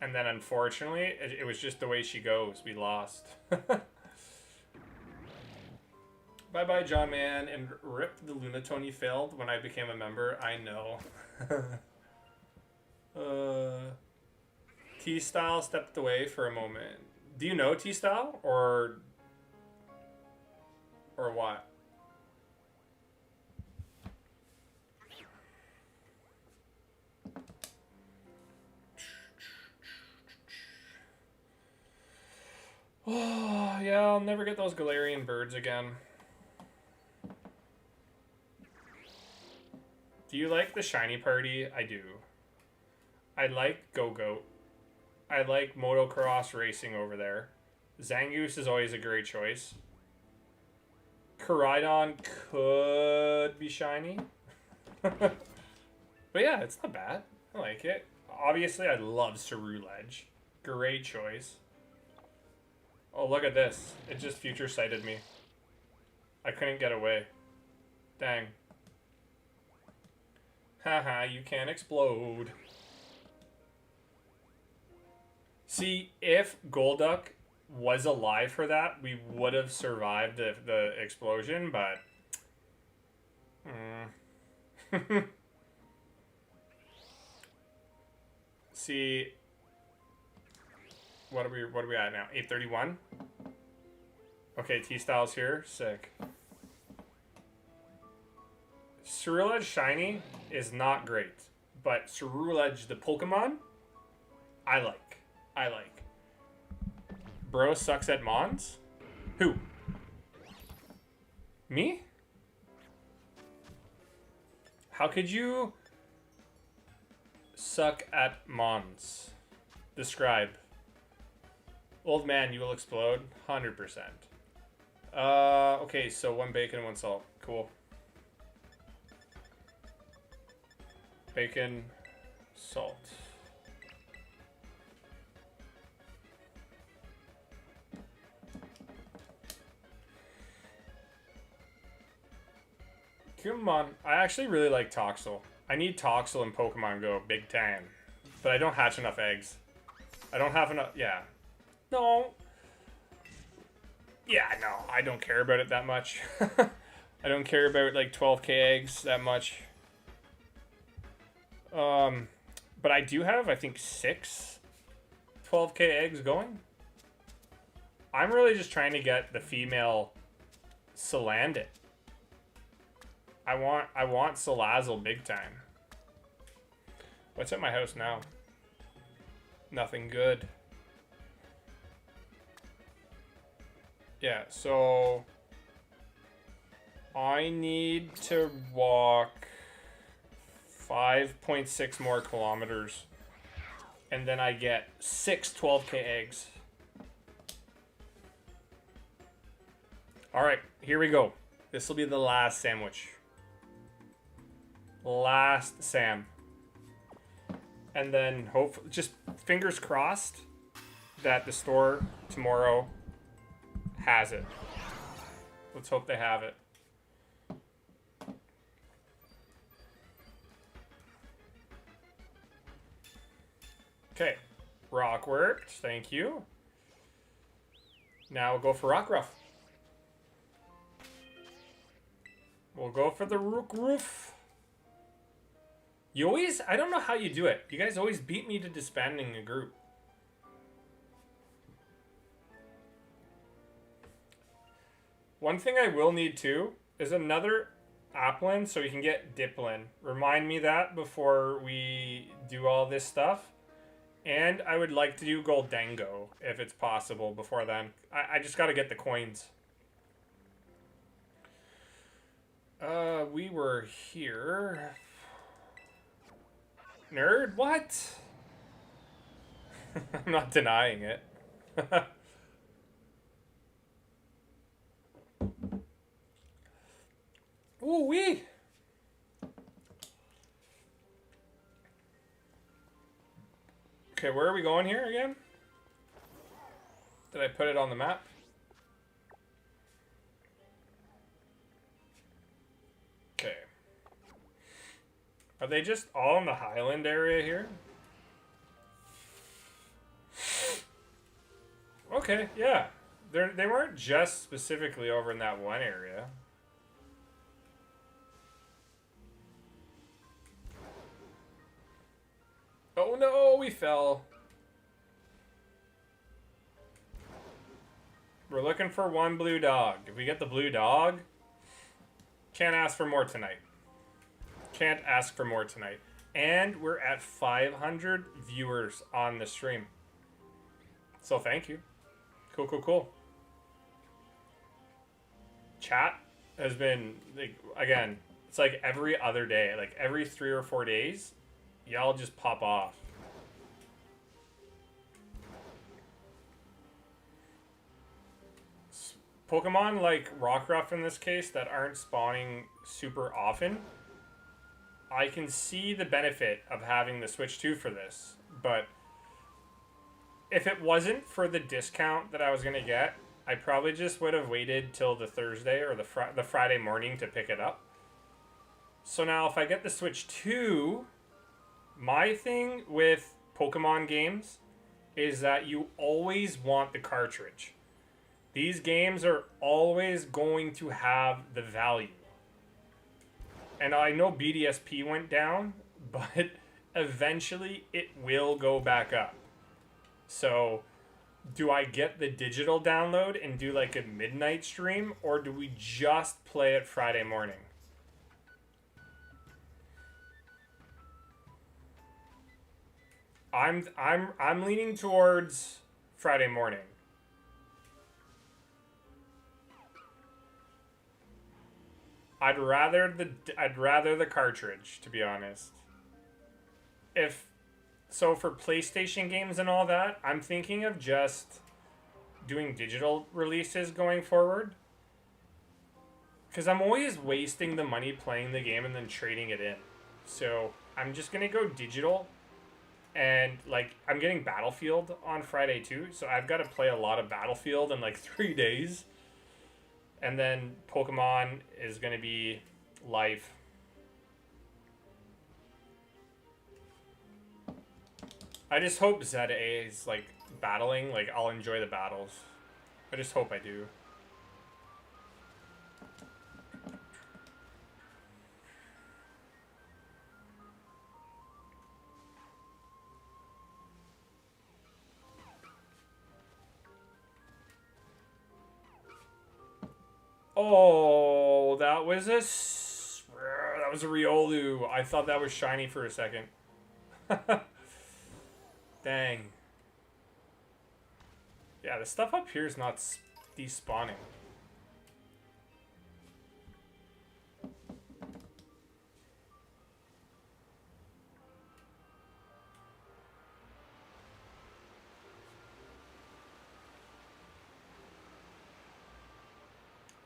And then, unfortunately, it was just the way she goes. We lost. Bye-bye, John Man. And rip the Lunatone failed when I became a member. I know. T-Style stepped away for a moment. Do you know T-Style? Or what? Oh, yeah, I'll never get those Galarian birds again. Do you like the Shiny Party? I do. I like Go-Goat. I like motocross racing over there. Zangoose is always a great choice. KORAIDON could be shiny. But yeah, it's not bad. I like it. Obviously, I love Ceruledge. Great choice. Oh, look at this. It just future sighted me. I couldn't get away. Dang. Haha, you can't explode. See, if Golduck was alive for that, we would have survived the explosion, but... See... What are we at now? 831? Okay, T-Style's here. Sick. Ceruledge Shiny is not great, but Ceruledge the Pokemon, I like. Bro sucks at Mons? Who? Me? How could you suck at Mons? Describe. Old man, you will explode. 100%. Okay, so one bacon and one salt. Cool. Bacon, salt. Come on. I actually really like Toxel. I need Toxel in Pokemon Go big time. But I don't hatch enough eggs. I don't have enough... Yeah. No. Yeah, no. I don't care about it that much. I don't care about, like, 12k eggs that much. But I do have, I think, 6 12k eggs going. I'm really just trying to get the female Salandit. I want Salazzle big time. What's at my house now? Nothing good. Yeah, so I need to walk 5.6 more kilometers. And then I get 6 12K eggs. Alright, here we go. This will be the last sandwich. Last Sam. And then hopefully, just fingers crossed that the store tomorrow has it. Let's hope they have it. Okay, rock worked. Thank you. Now we'll go for rock ruff. We'll go for the rook roof. You always, I don't know how you do it. You guys always beat me to disbanding a group. One thing I will need too is another Applin so we can get Diplin. Remind me that before we do all this stuff. And I would like to do Goldango if it's possible before then. I just got to get the coins. We were here. Nerd, what? I'm not denying it. Ooh wee. Okay, where are we going here again? Did I put it on the map? Okay. Are they just all in the Highland area here? Okay, yeah. They weren't just specifically over in that one area. Oh no, we fell. We're looking for one blue dog. If we get the blue dog, can't ask for more tonight. Can't ask for more tonight. And we're at 500 viewers on the stream. So thank you. Cool, cool, cool. Chat has been, like, again, it's like every other day. Like every 3 or 4 days, y'all just pop off. Pokemon like Rockruff in this case that aren't spawning super often, I can see the benefit of having the Switch 2 for this. But if it wasn't for the discount that I was going to get, I probably just would have waited till the Thursday or the Friday morning to pick it up. So now if I get the Switch 2, my thing with Pokemon games is that you always want the cartridge. These games are always going to have the value. And I know BDSP went down, but eventually it will go back up. So, do I get the digital download and do like a midnight stream, or do we just play it Friday morning? I'm leaning towards Friday morning. I'd rather the cartridge, to be honest. So for PlayStation games and all that, I'm thinking of just doing digital releases going forward. Because I'm always wasting the money playing the game and then trading it in. So I'm just going to go digital. And like, I'm getting Battlefield on Friday too. So I've got to play a lot of Battlefield in like 3 days. And then Pokemon is going to be live. I just hope ZA is like battling. Like, I'll enjoy the battles. I just hope I do. Oh, that was a Riolu. I thought that was shiny for a second. Dang. Yeah, the stuff up here is not despawning.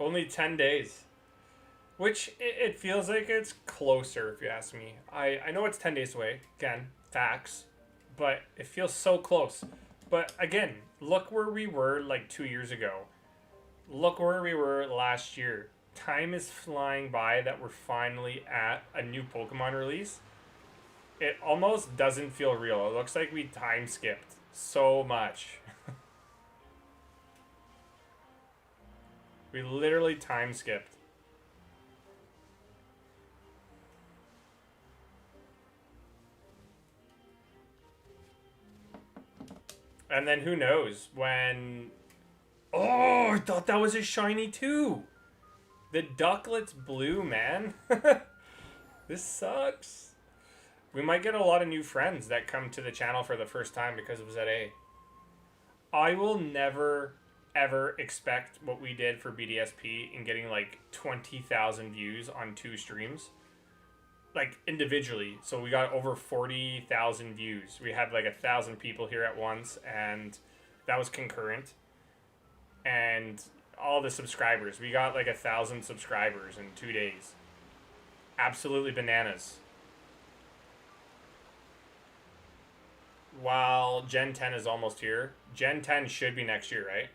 Only 10 days. Which, it feels like it's closer, if you ask me. I know it's 10 days away. Again, facts. But it feels so close. But again, look where we were like 2 years ago. Look where we were last year. Time is flying by that we're finally at a new Pokemon release. It almost doesn't feel real. It looks like we time skipped so much. We literally time skipped. And then who knows when... Oh, I thought that was a shiny too. The ducklet's blue, man. This sucks. We might get a lot of new friends that come to the channel for the first time because of ZA. I will never, ever expect what we did for BDSP in getting like 20,000 views on 2 streams. Like individually. So we got over 40,000 views. We had like 1,000 people here at once, and that was concurrent. And all the subscribers. We got like 1,000 subscribers in 2 days. Absolutely bananas. While Gen 10 is almost here. Gen 10 should be next year, right?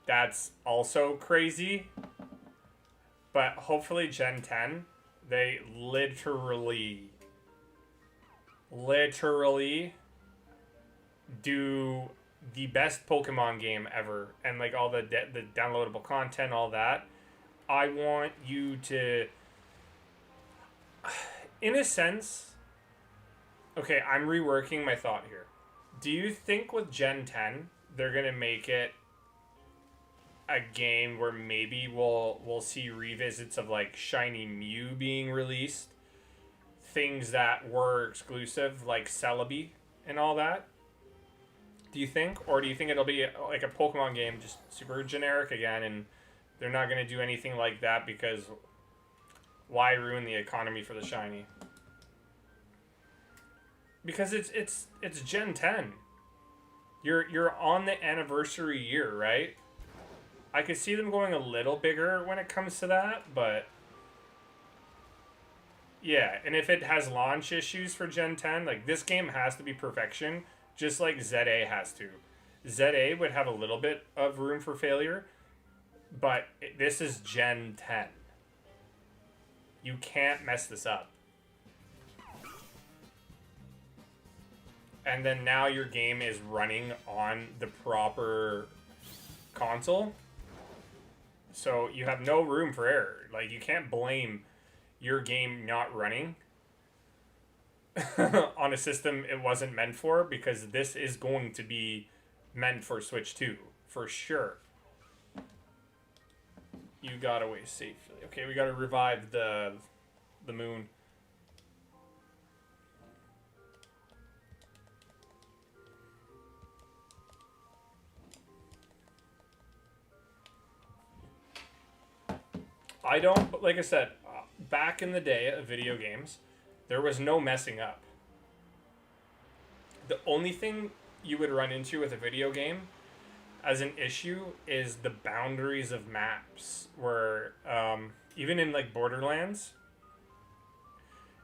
That's also crazy. But hopefully Gen 10, they literally do the best Pokemon game ever. And like all the downloadable content, all that. I want you to... In a sense... Okay, I'm reworking my thought here. Do you think with Gen 10, they're going to make it a game where maybe we'll see revisits of like Shiny Mew being released? Things that were exclusive, like Celebi and all that? Do you think? Or do you think it'll be like a Pokemon game, just super generic again, and they're not going to do anything like that because why ruin the economy for the Shiny? Because it's Gen 10. You're on the anniversary year, right? I could see them going a little bigger when it comes to that, but yeah, and if it has launch issues for Gen 10, like this game has to be perfection, just like ZA has to. ZA would have a little bit of room for failure, but this is Gen 10. You can't mess this up. And then now your game is running on the proper console. So you have no room for error. Like, you can't blame your game not running on a system it wasn't meant for, because this is going to be meant for Switch 2, for sure. You got away safely. Okay, we gotta revive the moon. I don't, but like I said, back in the day of video games, there was no messing up. The only thing you would run into with a video game as an issue is the boundaries of maps, where even in like Borderlands,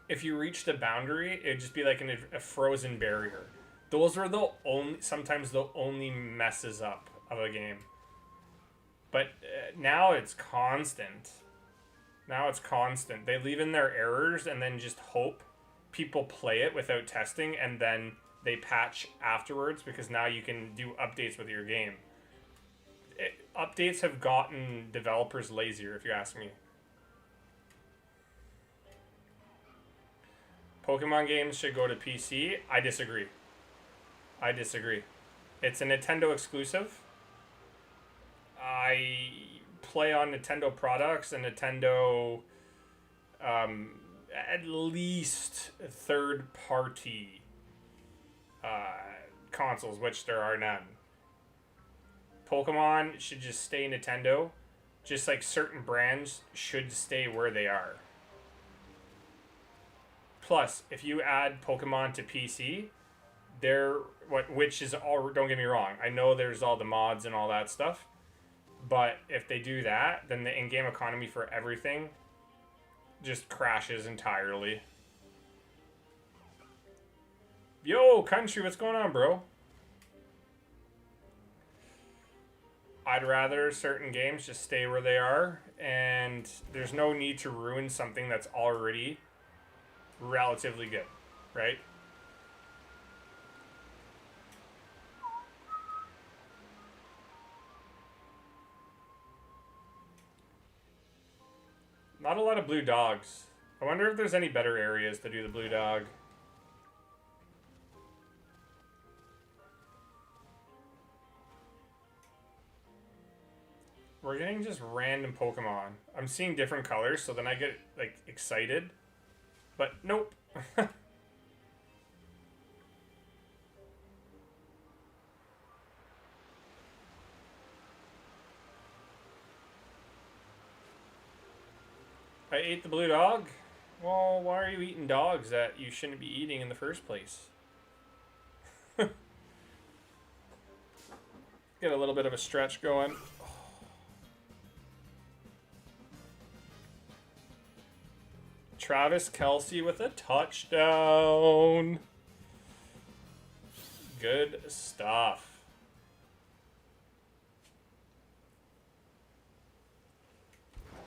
if you reached a boundary, it'd just be like a frozen barrier. Those were sometimes the only messes up of a game. But now it's constant. Now it's constant. They leave in their errors and then just hope people play it without testing, and then they patch afterwards, because now you can do updates with your game. Updates have gotten developers lazier, if you ask me. Pokemon games should go to PC. I disagree. It's a Nintendo exclusive. I play on Nintendo products and Nintendo at least third-party consoles, which there are none. Pokemon should just stay Nintendo, just like certain brands should stay where they are. Plus, if you add Pokemon to PC, which is all, don't get me wrong, I know there's all the mods and all that stuff, But if they do that, then the in-game economy for everything just crashes entirely. Yo, country, what's going on, bro? I'd rather certain games just stay where they are, and there's no need to ruin something that's already relatively good, right? Not a lot of blue dogs. I wonder if there's any better areas to do the blue dog. We're getting just random Pokemon. I'm seeing different colors, so then I get, like, excited. But nope. I ate the blue dog? Well, why are you eating dogs that you shouldn't be eating in the first place? Get a little bit of a stretch going. Travis Kelce with a touchdown. Good stuff.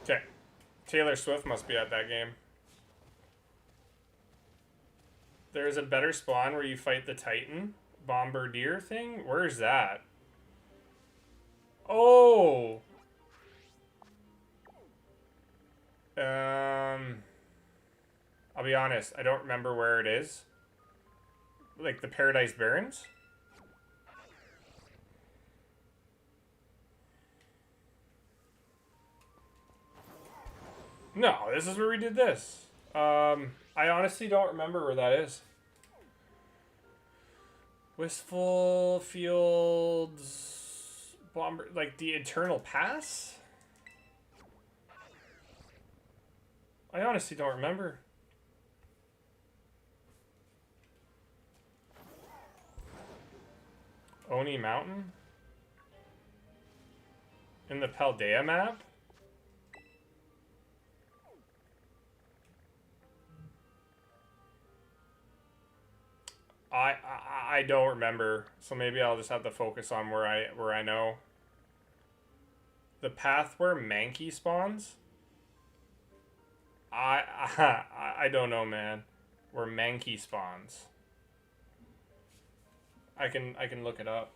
Okay. Taylor Swift must be at that game. There's a better spawn where you fight the Titan Bombardier thing? Where's that? Oh! I'll be honest, I don't remember where it is. Like the Paradise Barrens? No, this is where we did this. I honestly don't remember where that is. Wistful Fields... Bomber... Like the Eternal Pass? I honestly don't remember. Oni Mountain? In the Paldea map? I don't remember, so maybe I'll just have to focus on where I know. The path where Mankey spawns? I don't know, man. Where Mankey spawns. I can look it up.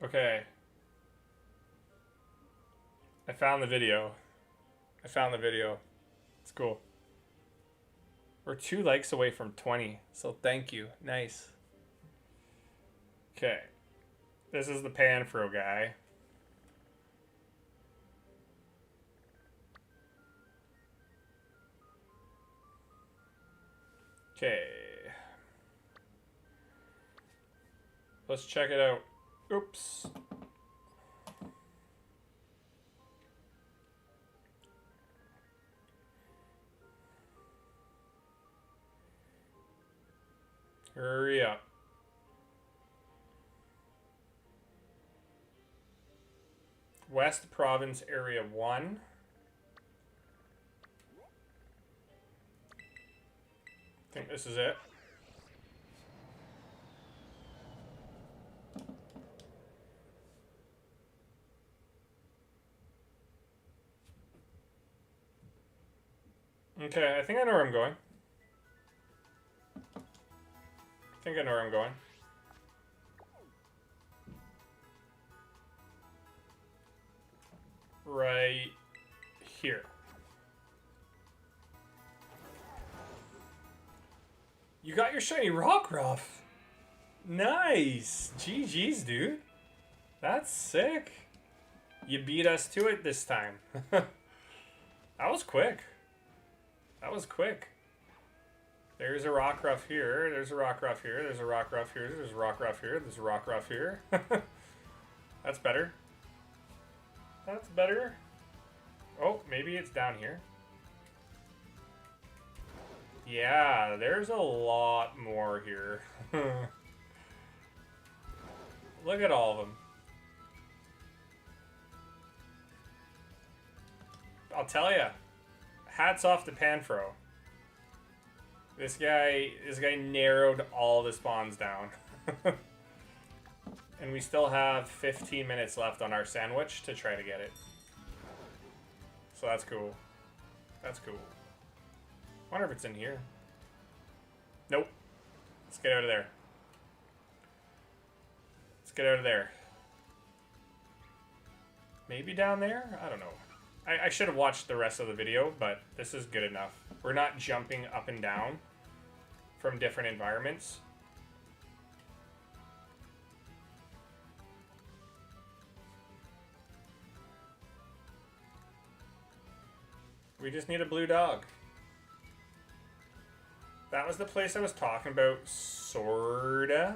Okay. I found the video. It's cool. We're 2 likes away from 20, so thank you. Nice. Okay. This is the Panfro guy. Okay. Let's check it out. Oops. Hurry up. West Province Area 1. I think this is it. Okay, I think I know where I'm going. Right here. You got your shiny Rockruff. Nice. GG's, dude. That's sick. You beat us to it this time. That was quick. There's a Rockruff here. There's a Rockruff here. There's a Rockruff here. There's a Rockruff here. There's a Rockruff here. That's better. Oh, maybe it's down here. Yeah, there's a lot more here. Look at all of them. I'll tell ya. Hats off to Panfro. This guy narrowed all the spawns down. And we still have 15 minutes left on our sandwich to try to get it. So that's cool. That's cool. Wonder if it's in here. Nope. Let's get out of there. Let's get out of there. Maybe down there? I don't know. I should have watched the rest of the video, but this is good enough. We're not jumping up and down from different environments. We just need a blue dog. That was the place I was talking about, sorta.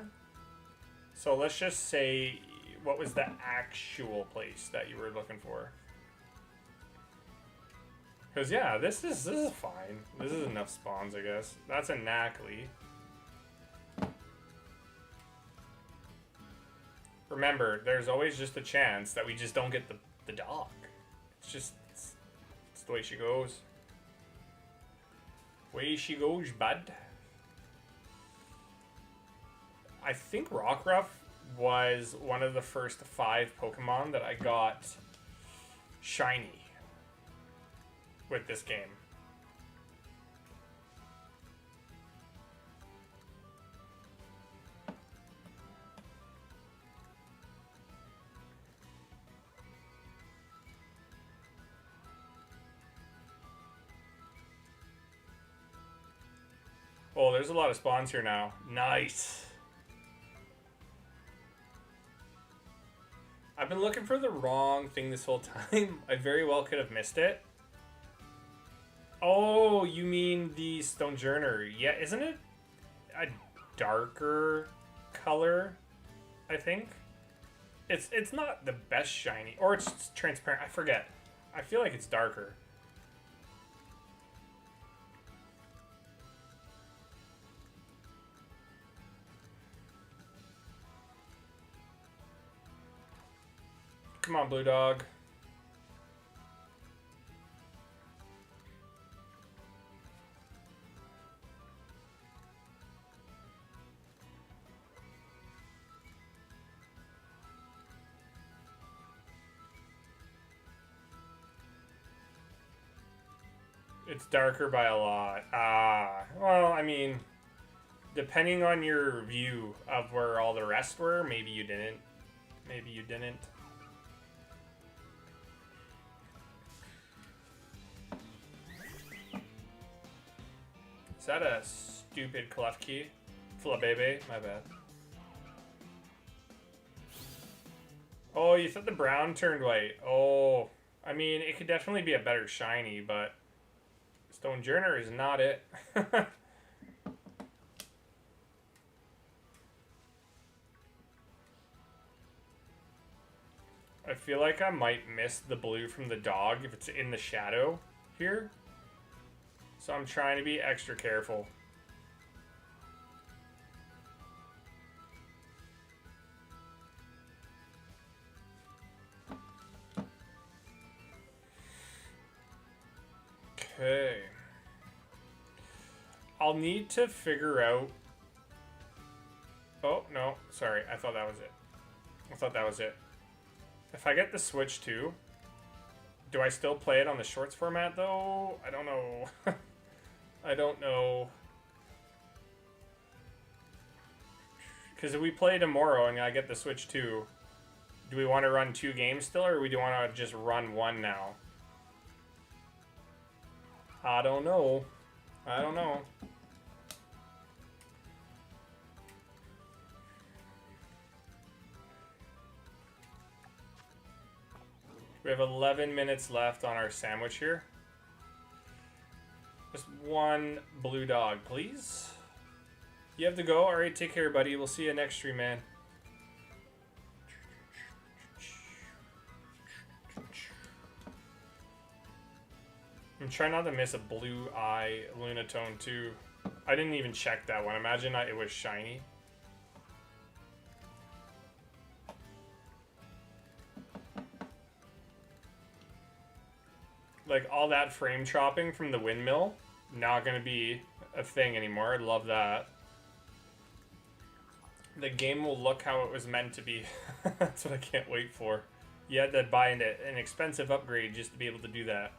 So let's just say, what was the actual place that you were looking for? Because yeah, this is fine. This is enough spawns, I guess. That's a Knackley. Remember, there's always just a chance that we just don't get the dog. It's just it's the way she goes. Way she goes, bud. I think Rockruff was one of the first 5 Pokemon that I got shiny with this game. Oh, there's a lot of spawns here now. Nice. I've been looking for the wrong thing this whole time. I very well could have missed it. Oh, you mean the Stonejourner. Yeah, isn't it a darker color, I think? It's not the best shiny. Or it's transparent. I forget. I feel like it's darker. Come on, blue dog. It's darker by a lot. Well, I mean, depending on your view of where all the rest were, maybe you didn't. Maybe you didn't. Is that a stupid Froakie? Flabebe, my bad. Oh, you thought the brown turned white. Oh, I mean, it could definitely be a better shiny, but Stonejourner is not it. I feel like I might miss the blue from the dog if it's in the shadow here. So I'm trying to be extra careful. Okay. I'll need to figure out... Oh, no. Sorry. I thought that was it. I thought that was it. If I get the Switch too, do I still play it on the Shorts format though? I don't know. I don't know. Because if we play tomorrow and I get the Switch too, do we want to run 2 games still, or do we want to just run 1 now? I don't know. I don't know. We have 11 minutes left on our sandwich here. Just 1 blue dog, please. You have to go? Alright, take care, buddy. We'll see you next stream, man. I'm trying not to miss a blue eye Lunatone too. I didn't even check that one. Imagine it was shiny. Like all that frame chopping from the windmill, not gonna be a thing anymore. I love that. The game will look how it was meant to be. That's what I can't wait for. You had to buy an expensive upgrade just to be able to do that.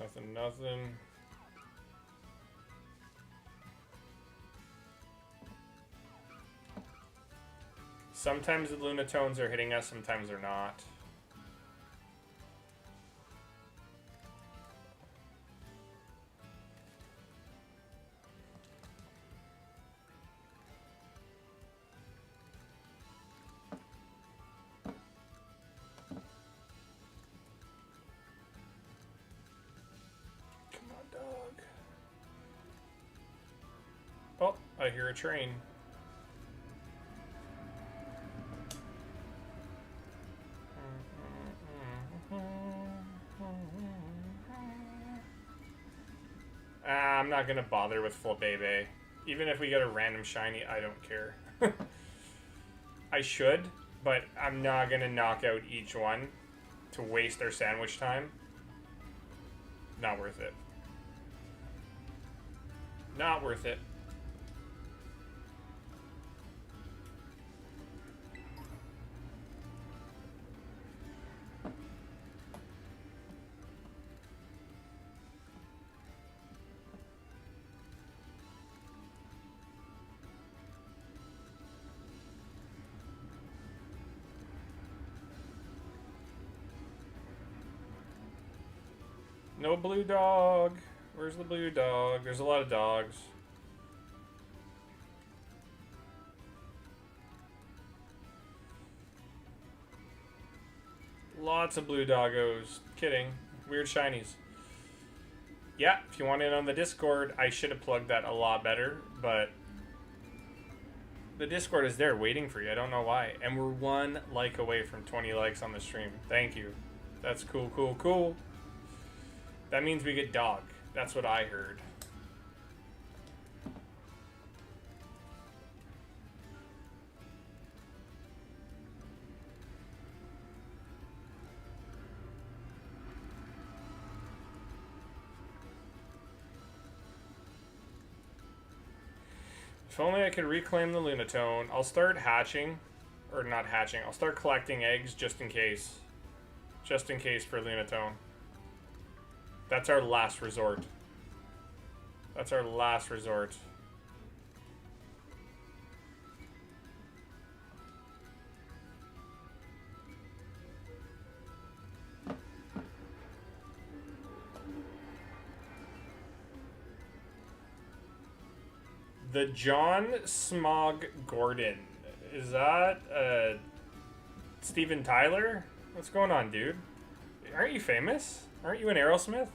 Nothing. Nothing. Sometimes the Lunatones are hitting us, sometimes they're not. Oh, I hear a train. I'm not gonna bother with full Bebe. Even if we get a random shiny, I don't care. I should, but I'm not gonna knock out each one to waste our sandwich time. Not worth it. Not worth it. No blue dog. Where's the blue dog? There's a lot of dogs. Lots of blue doggos. Kidding. Weird shinies. Yeah, if you want in on the Discord, I should have plugged that a lot better, but the Discord is there waiting for you. I don't know why. And we're 1 like away from 20 likes on the stream. Thank you. That's cool, cool, cool. That means we get dog. That's what I heard. If only I could reclaim the Lunatone. I'll start hatching. Or not hatching. I'll start collecting eggs just in case. Just in case for Lunatone. That's our last resort. That's our last resort. The John Smog Gordon. Is that Steven Tyler? What's going on, dude? Aren't you famous? Aren't you in Aerosmith?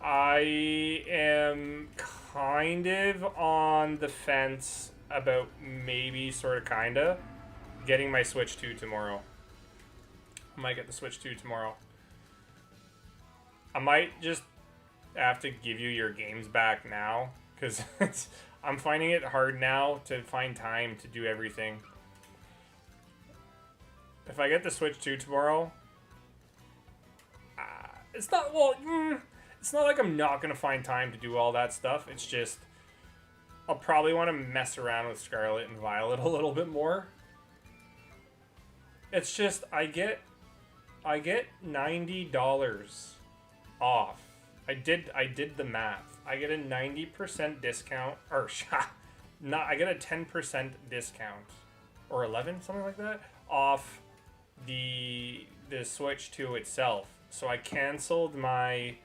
I am kind of on the fence about maybe, sort of, kinda, getting my Switch 2 tomorrow. I might get the Switch 2 tomorrow. I might just have to give you your games back now, because I'm finding it hard now to find time to do everything. If I get the Switch 2 tomorrow, it's not, well, it's not like I'm not going to find time to do all that stuff. It's just, I'll probably want to mess around with Scarlet and Violet a little bit more. It's just, I get $90 off. I did the math. I get a 90% discount, or I get a 10% discount, or 11, something like that, off the Switch 2 itself. So I canceled my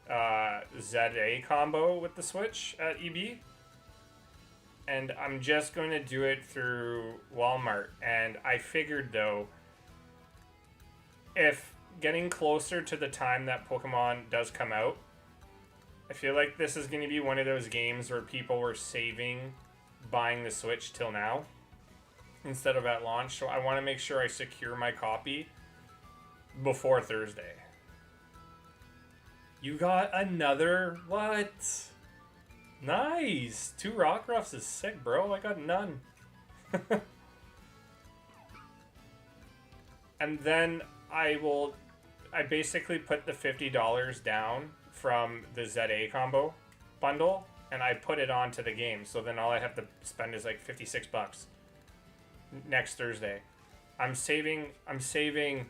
ZA combo with the Switch at EB, and I'm just going to do it through Walmart. And I figured, though, if getting closer to the time that Pokemon does come out, I feel like this is going to be one of those games where people were saving buying the Switch till now instead of at launch. So I want to make sure I secure my copy before Thursday. You got another what? Nice. 2 Rockruffs is sick, bro. I got none. And then I basically put the $50 down from the ZA combo bundle, and I put it onto the game. So then all I have to spend is like 56 bucks next Thursday. I'm saving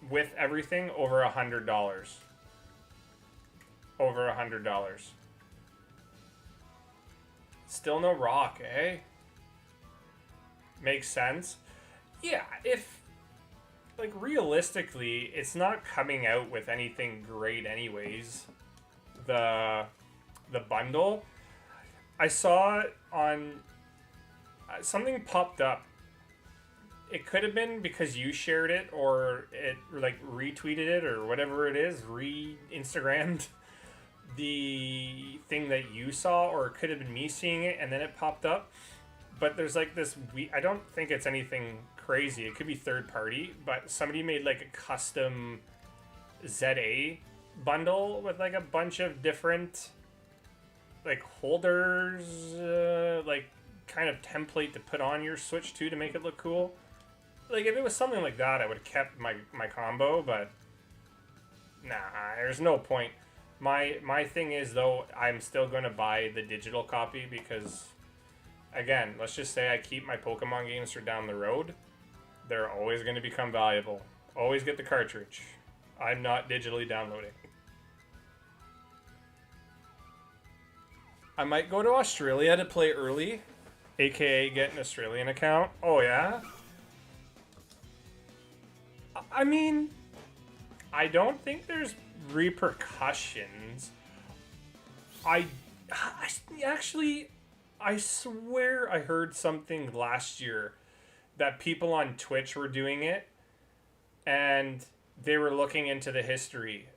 with everything over $100. Over $100. Still no rock, eh? Makes sense. Yeah, if like realistically, it's not coming out with anything great anyways. The bundle, I saw it on something popped up. It could have been because you shared it or it like retweeted it or whatever it is, re-Instagrammed the thing that you saw, or it could have been me seeing it and then it popped up. But there's like this, I don't think it's anything crazy. It could be third party, but somebody made like a custom ZA bundle with like a bunch of different like holders, like kind of template to put on your Switch too to make it look cool. Like if it was something like that, I would have kept my combo, but nah, there's no point. My thing is though, I'm still going to buy the digital copy because, again, let's just say I keep my Pokemon games for down the road. They're always going to become valuable. Always get the cartridge. I'm not digitally downloading. I might go to Australia to play early, aka get an Australian account. Oh yeah? I mean, I don't think there's repercussions. I swear I heard something last year that people on Twitch were doing it and they were looking into the history.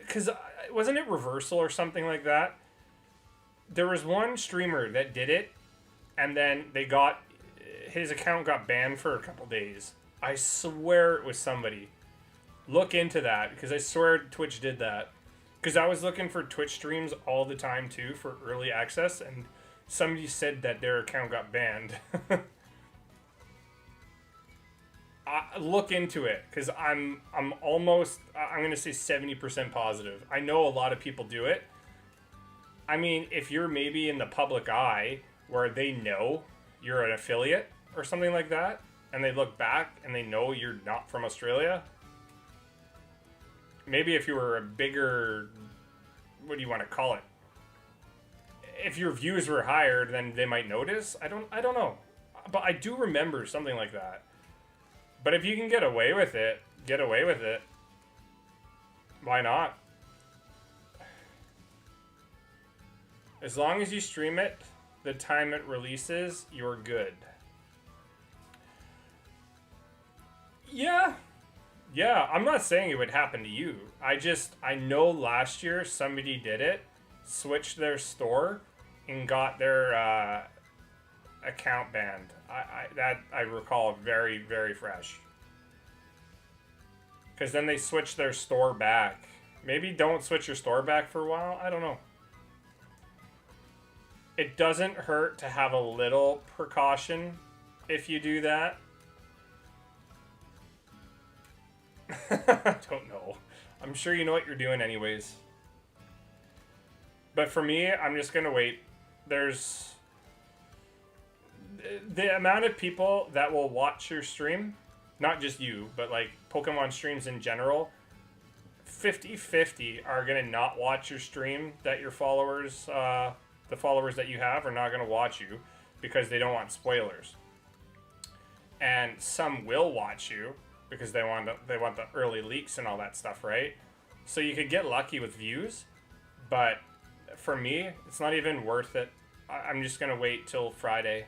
Because wasn't it Reversal or something like that? There was one streamer that did it and then his account got banned for a couple days. I swear it was somebody. Look into that because I swear Twitch did that. Because I was looking for Twitch streams all the time too for early access, and somebody said that their account got banned. Look into it because I'm gonna say 70% positive. I know a lot of people do it. I mean, if you're maybe in the public eye where they know you're an affiliate or something like that, and they look back and they know you're not from Australia. Maybe if you were a bigger, what do you want to call it? If your views were higher, then they might notice. I don't know. But I do remember something like that. But if you can get away with it, get away with it. Why not? As long as you stream it, the time it releases, you're good. Yeah, I'm not saying it would happen to you. I know last year somebody did it, switched their store, and got their account banned. I recall very, very fresh. Because then they switched their store back. Maybe don't switch your store back for a while. I don't know. It doesn't hurt to have a little precaution if you do that. I don't know. I'm sure you know what you're doing anyways. But for me, I'm just going to wait. There's the amount of people that will watch your stream, not just you, but like Pokemon streams in general, 50-50 are going to not watch your stream, that your followers, the followers that you have are not going to watch you because they don't want spoilers. And some will watch you because they want the early leaks and all that stuff, right? So you could get lucky with views, but for me, it's not even worth it I'm just gonna wait till Friday.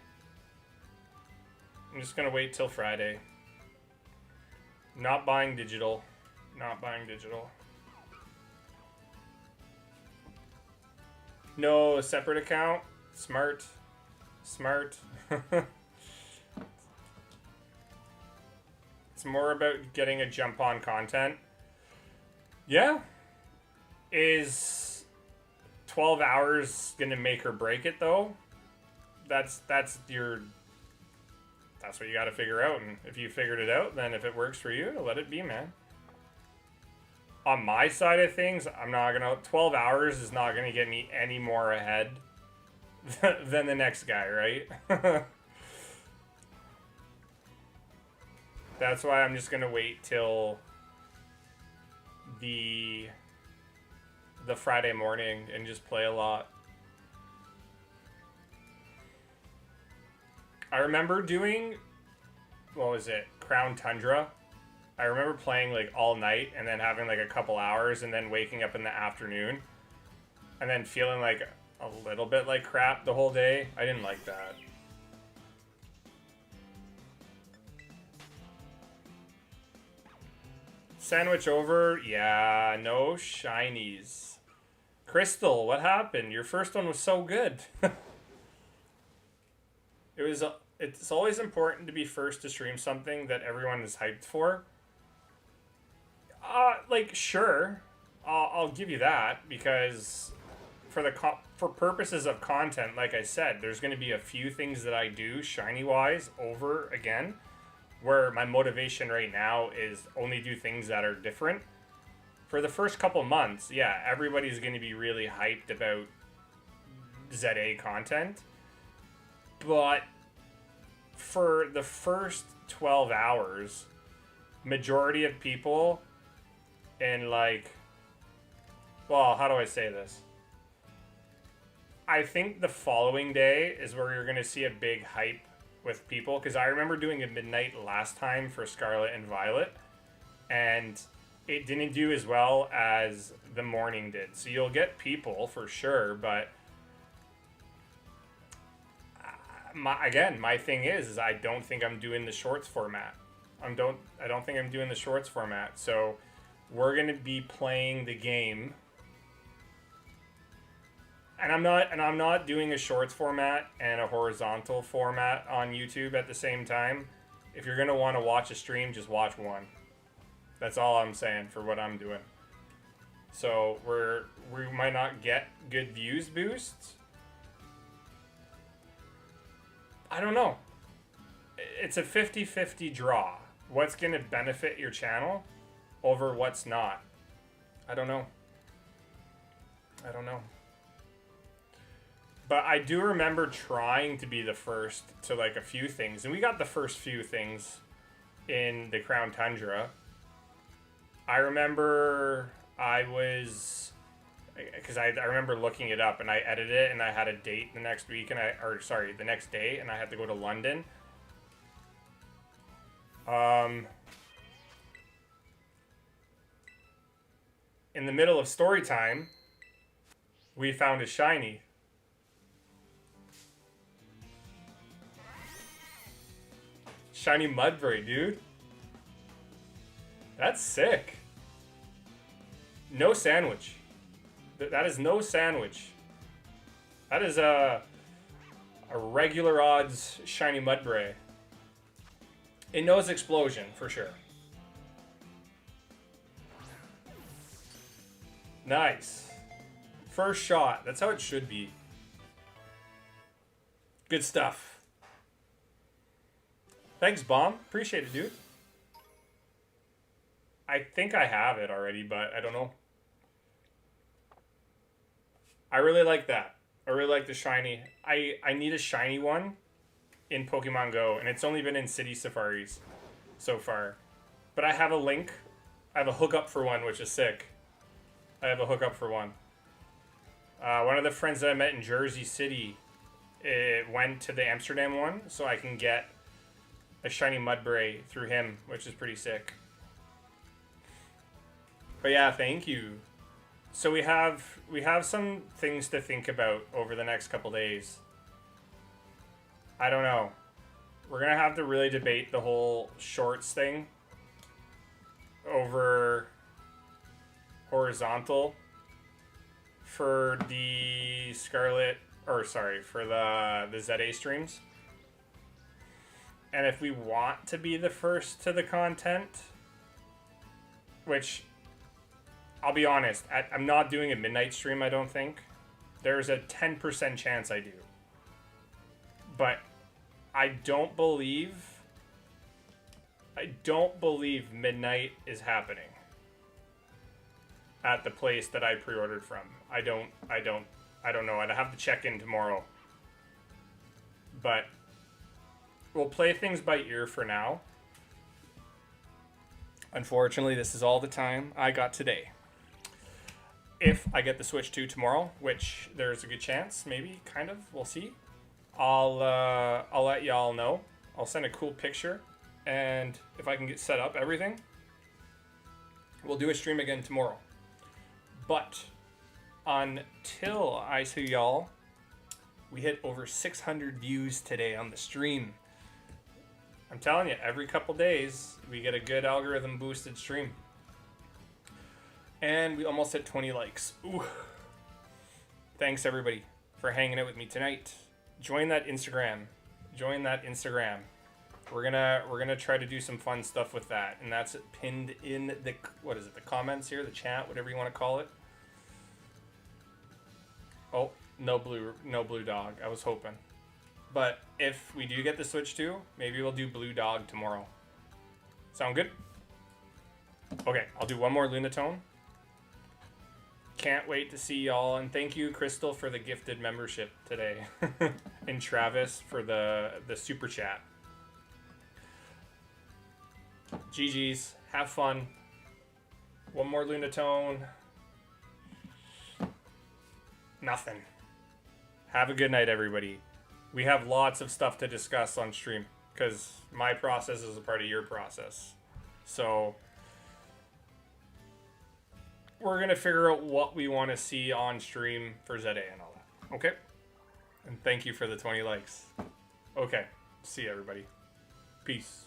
I'm just gonna wait till Friday. Not buying digital. Not buying digital. No, a separate account. Smart. Smart. It's more about getting a jump on content. Yeah. Is 12 hours gonna make or break it though? That's what you gotta figure out, and if you figured it out, then if it works for you, let it be, man. On my side of things, I'm not gonna 12 hours is not gonna get me any more ahead than the next guy, right? That's why I'm just gonna wait till the Friday morning and just play a lot. I remember doing, what was it, Crown Tundra. I remember playing like all night and then having like a couple hours and then waking up in the afternoon and then feeling like a little bit like crap the whole day. I didn't like that. Sandwich over? Yeah, no shinies. Crystal, what happened? Your first one was so good. It's always important to be first to stream something that everyone is hyped for. Like, sure, I'll give you that, because for purposes of content, like I said, there's going to be a few things that I do shiny wise over again, where my motivation right now is only do things that are different. For the first couple months, yeah, everybody's going to be really hyped about ZA content, but for the first 12 hours, majority of people in like, well, how do I say this? I think the following day is where you're going to see a big hype with people, because I remember doing a midnight last time for Scarlet and Violet, and it didn't do as well as the morning did. So you'll get people for sure, but my thing is I don't think I'm doing the shorts format. I don't think I'm doing the shorts format. So we're gonna be playing the game, and I'm not doing a shorts format and a horizontal format on YouTube at the same time. If you're gonna want to watch a stream, just watch one. That's all I'm saying for what I'm doing. So we might not get good views boosts. I don't know. It's a 50-50 draw. What's going to benefit your channel over what's not? I don't know. But I do remember trying to be the first to like a few things. And we got the first few things in the Crown Tundra. I remember I was, because I remember looking it up and I edited it and I had a date the next week and the next day, and I had to go to London. In the middle of story time, we found a shiny. Shiny Mudbray, dude. That's sick. No sandwich. That is no sandwich. That is a regular odds shiny Mudbray. It knows explosion for sure. Nice. First shot. That's how it should be. Good stuff. Thanks, Bomb. Appreciate it, dude. I think I have it already, but I don't know. I really like that. I really like the shiny. I need a shiny one in Pokemon Go, and it's only been in City Safaris so far. But I have a link. I have a hookup for one, which is sick. I have a hookup for one. One of the friends that I met in Jersey City went to the Amsterdam one, so I can get a shiny Mudbray through him, which is pretty sick. But yeah, thank you. So we have some things to think about over the next couple days. I don't know. We're gonna have to really debate the whole shorts thing over horizontal for the Scarlet, or sorry, for the ZA streams. And if we want to be the first to the content, which I'll be honest, I'm not doing a midnight stream, I don't think. There's a 10% chance I do. But I don't believe midnight is happening at the place that I pre-ordered from. I don't know. I'd have to check in tomorrow. But we'll play things by ear for now. Unfortunately, this is all the time I got today. If I get the Switch 2 tomorrow, which there's a good chance, maybe, kind of, we'll see. I'll let y'all know. I'll send a cool picture, and if I can get set up everything, we'll do a stream again tomorrow. But until I see y'all, we hit over 600 views today on the stream. I'm telling you, every couple days, we get a good algorithm boosted stream. And we almost hit 20 likes. Ooh. Thanks everybody for hanging out with me tonight. Join that Instagram. We're gonna try to do some fun stuff with that, and that's pinned in the the comments here, the chat, whatever you want to call it. Oh, no blue dog. I was hoping. But if we do get the Switch 2, maybe we'll do blue dog tomorrow. Sound good? Okay, I'll do one more Lunatone. Can't wait to see y'all, and thank you, Crystal, for the gifted membership today. And Travis for the super chat. GG's, have fun. One more Lunatone. Nothing. Have a good night, everybody. We have lots of stuff to discuss on stream, because my process is a part of your process. So we're going to figure out what we want to see on stream for ZA and all that. Okay? And thank you for the 20 likes. Okay. See you, everybody. Peace.